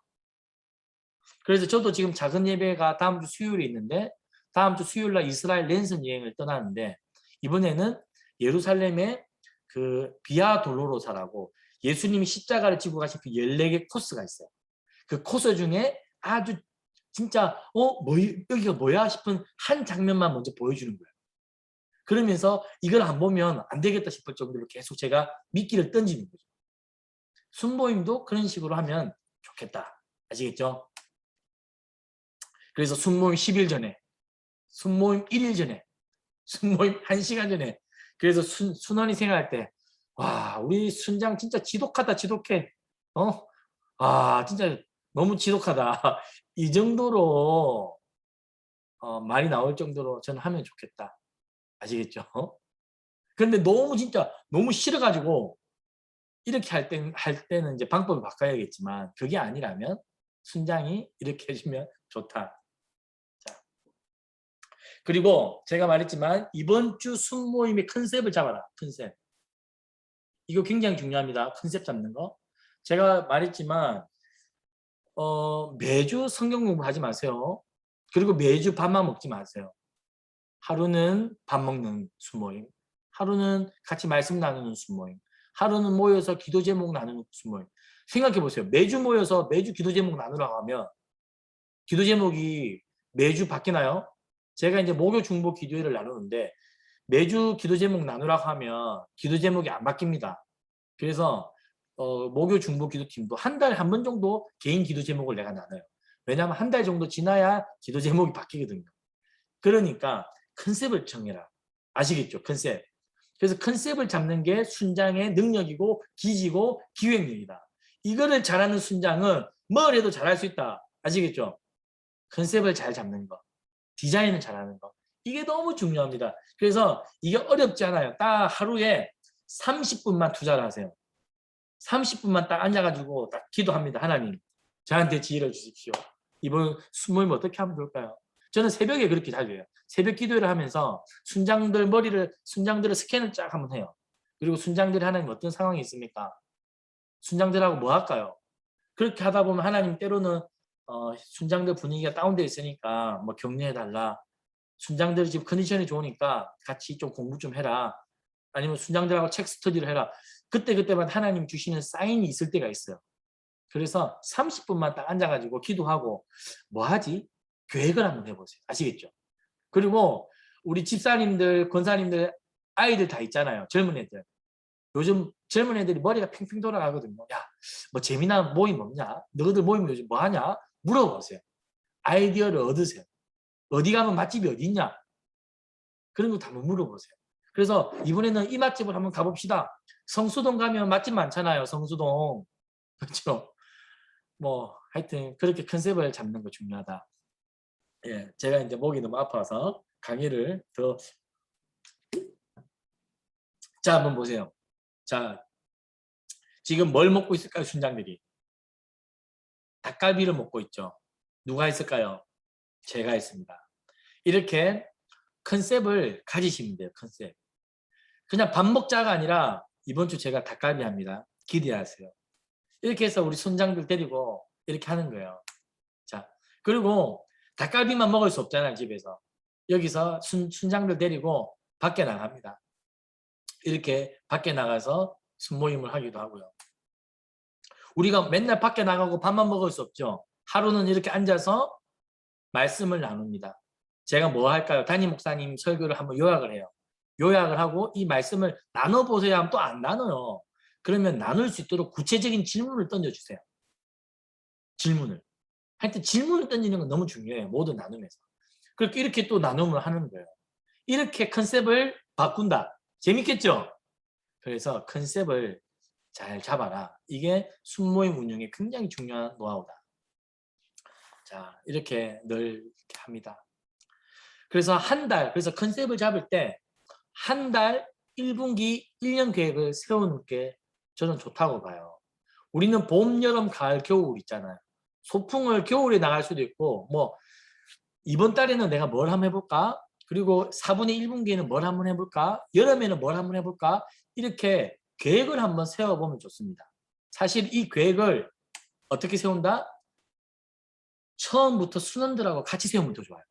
그래서 저도 지금 작은 예배가 다음 주 수요일에 있는데 다음 주 수요일 날 이스라엘 랜선 여행을 떠나는데 이번에는 예루살렘의 그 비아 돌로로사라고 예수님이 십자가를 지고 가신 그 14개 코스가 있어요. 그 코스 중에 아주 진짜 여기가 뭐야 싶은 한 장면만 먼저 보여주는 거예요. 그러면서 이걸 안 보면 안 되겠다 싶을 정도로 계속 제가 미끼를 던지는 거죠. 순모임도 그런 식으로 하면 좋겠다. 아시겠죠? 그래서 순모임 10일 전에, 순모임 1일 전에, 순모임 1시간 전에. 그래서 순원이 생각할 때 와, 우리 순장 진짜 지독하다, 지독해. 진짜 너무 지독하다. 이 정도로 말이 나올 정도로 저는 하면 좋겠다. 아시겠죠? 그런데 너무 진짜 너무 싫어가지고 이렇게 할 때는 이제 방법을 바꿔야겠지만 그게 아니라면 순장이 이렇게 해주면 좋다. 자, 그리고 제가 말했지만 이번 주 순모임의 컨셉을 잡아라. 컨셉. 이거 굉장히 중요합니다. 컨셉 잡는 거. 제가 말했지만 매주 성경 공부하지 마세요. 그리고 매주 밥만 먹지 마세요. 하루는 밥 먹는 순모임, 하루는 같이 말씀 나누는 순모임, 하루는 모여서 기도 제목 나누는 순모임. 생각해 보세요. 매주 모여서 매주 기도 제목 나누라고 하면 기도 제목이 매주 바뀌나요? 제가 이제 목요 중보 기도회를 나누는데 매주 기도 제목 나누라고 하면 기도 제목이 안 바뀝니다. 그래서 목요 중보 기도팀도 한 달에 한 번 정도 개인 기도 제목을 내가 나눠요. 왜냐하면 한 달 정도 지나야 기도 제목이 바뀌거든요. 그러니까 컨셉을 정해라. 아시겠죠? 컨셉. 그래서 컨셉을 잡는 게 순장의 능력이고 기지고 기획력이다. 이거를 잘하는 순장은 뭘 해도 잘할 수 있다. 아시겠죠? 컨셉을 잘 잡는 거. 디자인을 잘하는 거. 이게 너무 중요합니다. 그래서 이게 어렵지 않아요. 딱 하루에 30분만 투자를 하세요. 30분만 딱 앉아가지고 딱 기도합니다. 하나님, 저한테 지혜를 주십시오. 이번 순모임 어떻게 하면 좋을까요? 저는 새벽에 그렇게 자주 해요. 새벽 기도를 하면서 순장들의 스캔을 쫙 한번 해요. 그리고 순장들이 하나님 어떤 상황이 있습니까? 순장들하고 뭐 할까요? 그렇게 하다 보면 하나님 때로는 순장들 분위기가 다운되어 있으니까 뭐 격려해달라. 순장들이 지금 컨디션이 좋으니까 같이 좀 공부 좀 해라. 아니면 순장들하고 책 스터디를 해라. 그때마다 하나님 주시는 사인이 있을 때가 있어요. 그래서 30분만 딱 앉아가지고 기도하고 뭐 하지? 계획을 한번 해보세요. 아시겠죠? 그리고 우리 집사님들, 권사님들 아이들 다 있잖아요. 젊은 애들. 요즘 젊은 애들이 머리가 팽팽 돌아가거든요. 야, 뭐 재미난 모임 없냐? 너희들 모임 요즘 뭐 하냐? 물어보세요. 아이디어를 얻으세요. 어디 가면 맛집이 어디 있냐? 그런 거 다 한번 물어보세요. 그래서 이번에는 이 맛집을 한번 가봅시다. 성수동 가면 맛집 많잖아요. 성수동. 그렇죠? 뭐 하여튼 그렇게 컨셉을 잡는 거 중요하다. 예, 제가 이제 목이 너무 아파서 강의를 더. 자, 한번 보세요. 자, 지금 뭘 먹고 있을까요, 순장들이? 닭갈비를 먹고 있죠. 누가 있을까요? 제가 있습니다. 이렇게 컨셉을 가지시면 돼요, 컨셉. 그냥 밥 먹자가 아니라 이번 주 제가 닭갈비 합니다. 기대하세요. 이렇게 해서 우리 순장들 데리고 이렇게 하는 거예요. 자, 그리고 닭갈비만 먹을 수 없잖아요, 집에서. 여기서 순장들 데리고 밖에 나갑니다. 이렇게 밖에 나가서 순모임을 하기도 하고요. 우리가 맨날 밖에 나가고 밥만 먹을 수 없죠. 하루는 이렇게 앉아서 말씀을 나눕니다. 제가 뭐 할까요? 담임 목사님 설교를 한번 요약을 해요. 요약을 하고 이 말씀을 나눠보세요 하면 또 안 나눠요. 그러면 나눌 수 있도록 구체적인 질문을 던져주세요. 질문을. 하여튼 질문을 던지는 건 너무 중요해요. 모든 나눔에서. 그렇게 이렇게 또 나눔을 하는 거예요. 이렇게 컨셉을 바꾼다. 재밌겠죠? 그래서 컨셉을 잘 잡아라. 이게 순모임 운영에 굉장히 중요한 노하우다. 자, 이렇게 늘 이렇게 합니다. 그래서 한 달, 그래서 컨셉을 잡을 때 한 달, 1분기, 1년 계획을 세우는 게 저는 좋다고 봐요. 우리는 봄, 여름, 가을, 겨울 있잖아요. 소풍을 겨울에 나갈 수도 있고, 뭐 이번 달에는 내가 뭘 한번 해볼까? 그리고 4분의 1분기에는 뭘 한번 해볼까? 여름에는 뭘 한번 해볼까? 이렇게 계획을 한번 세워보면 좋습니다. 사실 이 계획을 어떻게 세운다? 처음부터 순원들하고 같이 세우면 더 좋아요.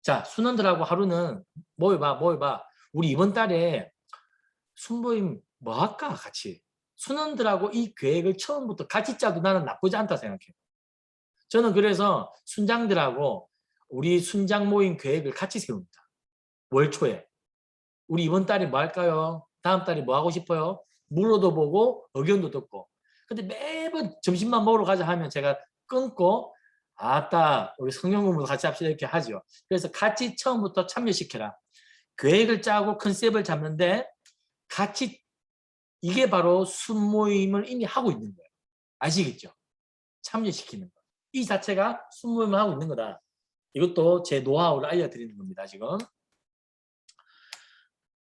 자, 순원들하고 하루는 모여봐. 우리 이번 달에 순모임 뭐 할까? 같이. 순원들하고 이 계획을 처음부터 같이 짜도 나는 나쁘지 않다 생각해요. 저는 그래서 순장들하고 우리 순장 모임 계획을 같이 세웁니다. 월 초에. 우리 이번 달에 뭐 할까요? 다음 달에 뭐 하고 싶어요? 물어도 보고 의견도 듣고. 근데 매번 점심만 먹으러 가자 하면 제가 끊고 아따 우리 성경 공부도 같이 합시다 이렇게 하죠. 그래서 같이 처음부터 참여시켜라. 계획을 짜고 컨셉을 잡는데 같이 이게 바로 순모임을 이미 하고 있는 거예요. 아시겠죠? 참여시키는 거. 이 자체가 순모임을 하고 있는 거다. 이것도 제 노하우를 알려드리는 겁니다. 지금.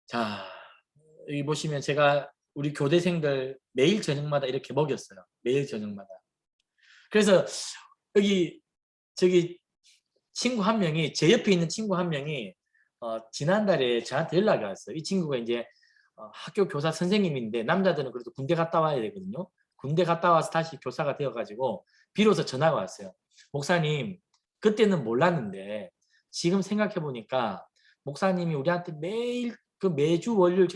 자, 여기 보시면 제가 우리 교대생들 매일 저녁마다 이렇게 먹였어요. 매일 저녁마다. 그래서 여기 저기 친구 한 명이 제 옆에 있는 친구 한 명이 지난달에 저한테 연락이 왔어요. 이 친구가 이제 학교 교사 선생님인데 남자들은 그래도 군대 갔다 와야 되거든요. 군대 갔다 와서 다시 교사가 되어가지고 비로소 전화가 왔어요. 목사님, 그때는 몰랐는데 지금 생각해 보니까 목사님이 우리한테 매일 그 매주 월요일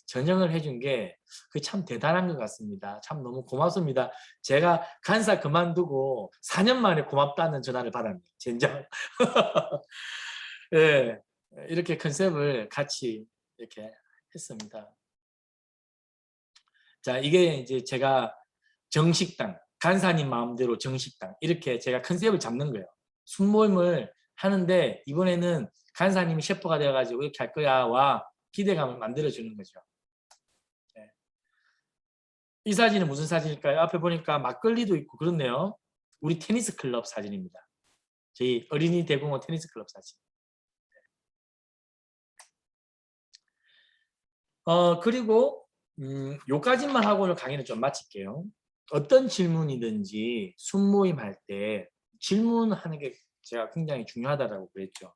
저녁을 해준 게 그 참 대단한 것 같습니다. 참 너무 고맙습니다. 제가 간사 그만두고 4년 만에 고맙다는 전화를 받았네요. 젠장. 예, 이렇게 컨셉을 같이 이렇게 했습니다. 자, 이게 이제 제가 정식당, 간사님 마음대로 정식당 이렇게 제가 컨셉을 잡는 거예요. 순모임을 하는데 이번에는 간사님이 셰프가 되어가지고 이렇게 할 거야 와 기대감을 만들어주는 거죠. 네. 이 사진은 무슨 사진일까요? 앞에 보니까 막걸리도 있고 그렇네요. 우리 테니스 클럽 사진입니다. 저희 어린이 대공원 테니스 클럽 사진. 그리고 요까지만 하고는 강의는 좀 마칠게요. 어떤 질문이든지 순모임 할 때 질문하는 게 제가 굉장히 중요하다고 그랬죠.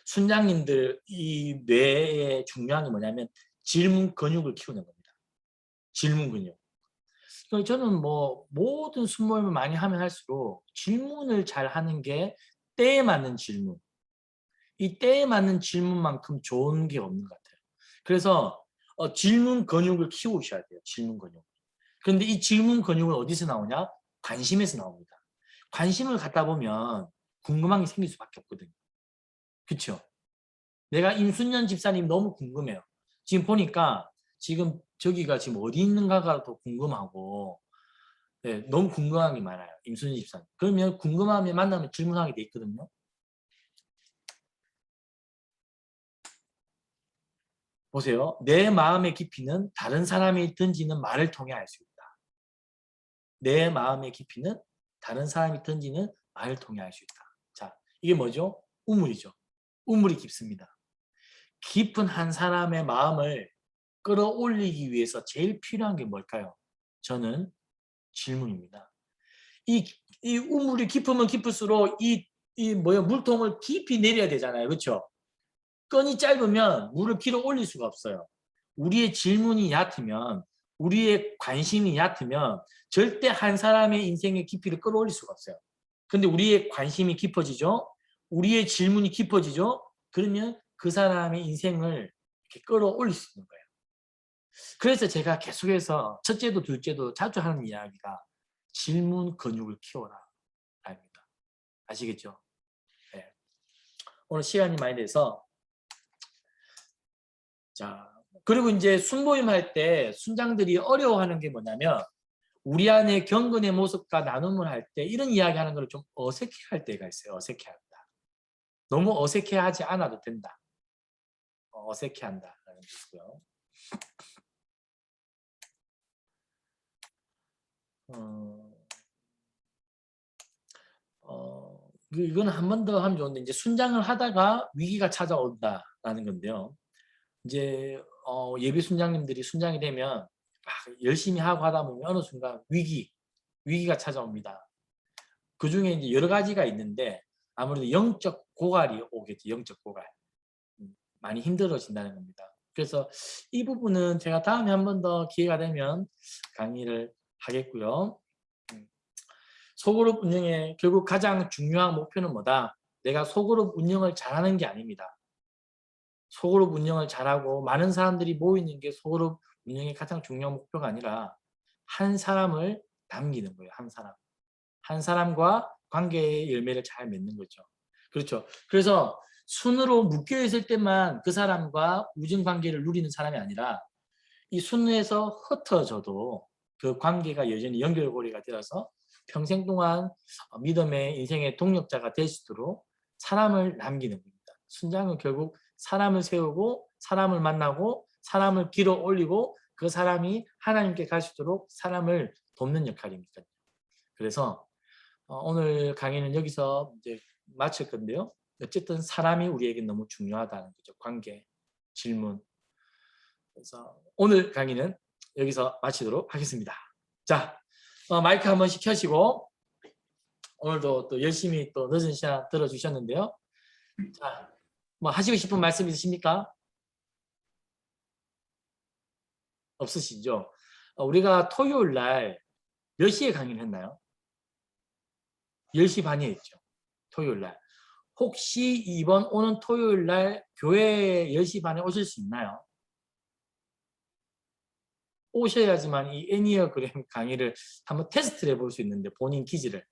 순장님들 이 뇌의 중요한 게 뭐냐면 질문 근육을 키우는 겁니다. 질문 근육. 그러니까 저는 뭐 모든 순모임을 많이 하면 할수록 질문을 잘 하는 게 때에 맞는 질문. 이 때에 맞는 질문만큼 좋은 게 없는 것 같아요. 그래서 질문 근육을 키우셔야 돼요. 질문 근육. 그런데 이 질문 근육은 어디서 나오냐? 관심에서 나옵니다. 관심을 갖다 보면 궁금한 게 생길 수밖에 없거든요. 그렇죠? 내가 임순년 집사님 너무 궁금해요. 지금 보니까 지금 저기가 지금 어디 있는가가 더 궁금하고 네, 너무 궁금한 게 많아요. 임순년 집사님. 그러면 궁금하면 만나면 질문하게 돼 있거든요. 보세요. 내 마음의 깊이는 다른 사람이 던지는 말을 통해 알 수 있다. 내 마음의 깊이는 다른 사람이 던지는 말을 통해 알 수 있다. 자, 이게 뭐죠? 우물이죠. 우물이 깊습니다. 깊은 한 사람의 마음을 끌어올리기 위해서 제일 필요한 게 뭘까요? 저는 질문입니다. 이 우물이 깊으면 깊을수록 물통을 깊이 내려야 되잖아요. 그렇죠? 건이 짧으면 물을 길어 올릴 수가 없어요. 우리의 질문이 얕으면, 우리의 관심이 얕으면 절대 한 사람의 인생의 깊이를 끌어올릴 수가 없어요. 근데 우리의 관심이 깊어지죠? 우리의 질문이 깊어지죠? 그러면 그 사람의 인생을 이렇게 끌어올릴 수 있는 거예요. 그래서 제가 계속해서 첫째도 둘째도 자주 하는 이야기가 질문 근육을 키워라. 아닙니다. 아시겠죠? 네. 오늘 시간이 많이 돼서 자, 그리고 이제 순모임 할 때 순장들이 어려워하는 게 뭐냐면 우리 안에 경건의 모습과 나눔을 할 때 이런 이야기 하는 걸 좀 어색해할 때가 있어요. 어색해한다. 너무 어색해하지 않아도 된다. 어색해한다라는 뜻이고요. 이건 한 번 더 하면 좋은데 이제 순장을 하다가 위기가 찾아온다라는 건데요. 이제 예비 순장님들이 순장이 되면 막 열심히 하고 하다 보면 어느 순간 위기가 찾아옵니다. 그 중에 이제 여러 가지가 있는데 아무래도 영적 고갈이 오겠죠. 영적 고갈. 많이 힘들어진다는 겁니다. 그래서 이 부분은 제가 다음에 한 번 더 기회가 되면 강의를 하겠고요. 소그룹 운영의 결국 가장 중요한 목표는 뭐다? 내가 소그룹 운영을 잘하는 게 아닙니다. 소그룹 운영을 잘하고 많은 사람들이 모이는 게 소그룹 운영의 가장 중요한 목표가 아니라 한 사람을 남기는 거예요. 한 사람. 한 사람과 관계의 열매를 잘 맺는 거죠. 그렇죠. 그래서 순으로 묶여 있을 때만 그 사람과 우정 관계를 누리는 사람이 아니라 이 순에서 흩어져도 그 관계가 여전히 연결고리가 되어서 평생 동안 믿음의 인생의 동력자가 될 수 있도록 사람을 남기는 겁니다. 순장은 결국 사람을 세우고 사람을 만나고 사람을 길어 올리고 그 사람이 하나님께 갈 수 있도록 사람을 돕는 역할입니다. 그래서 오늘 강의는 여기서 이제 마칠 건데요. 어쨌든 사람이 우리에게 너무 중요하다는 거죠. 관계, 질문. 그래서 오늘 강의는 여기서 마치도록 하겠습니다. 자, 마이크 한 번씩 켜시고 오늘도 또 열심히 또 늦은 시간 들어주셨는데요. 자, 뭐 하시고 싶은 말씀 있으십니까? 없으시죠? 우리가 토요일 날 몇 시에 강의를 했나요? 10시 반에 했죠. 토요일 날. 혹시 이번 오는 토요일 날 교회 10시 반에 오실 수 있나요? 오셔야지만 이 애니어그램 강의를 한번 테스트를 해볼 수 있는데 본인 퀴즈를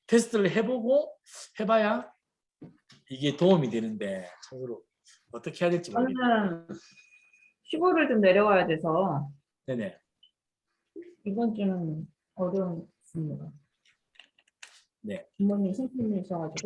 테스트를 해보고 해봐야 이게 도움이 되는데 참고로 어떻게 해야 될지 모르겠네요. 저는 시골을 좀 내려와야 돼서 네네. 이번 주는 어려웠습니다. 네. 부모님 생신이셔가지고.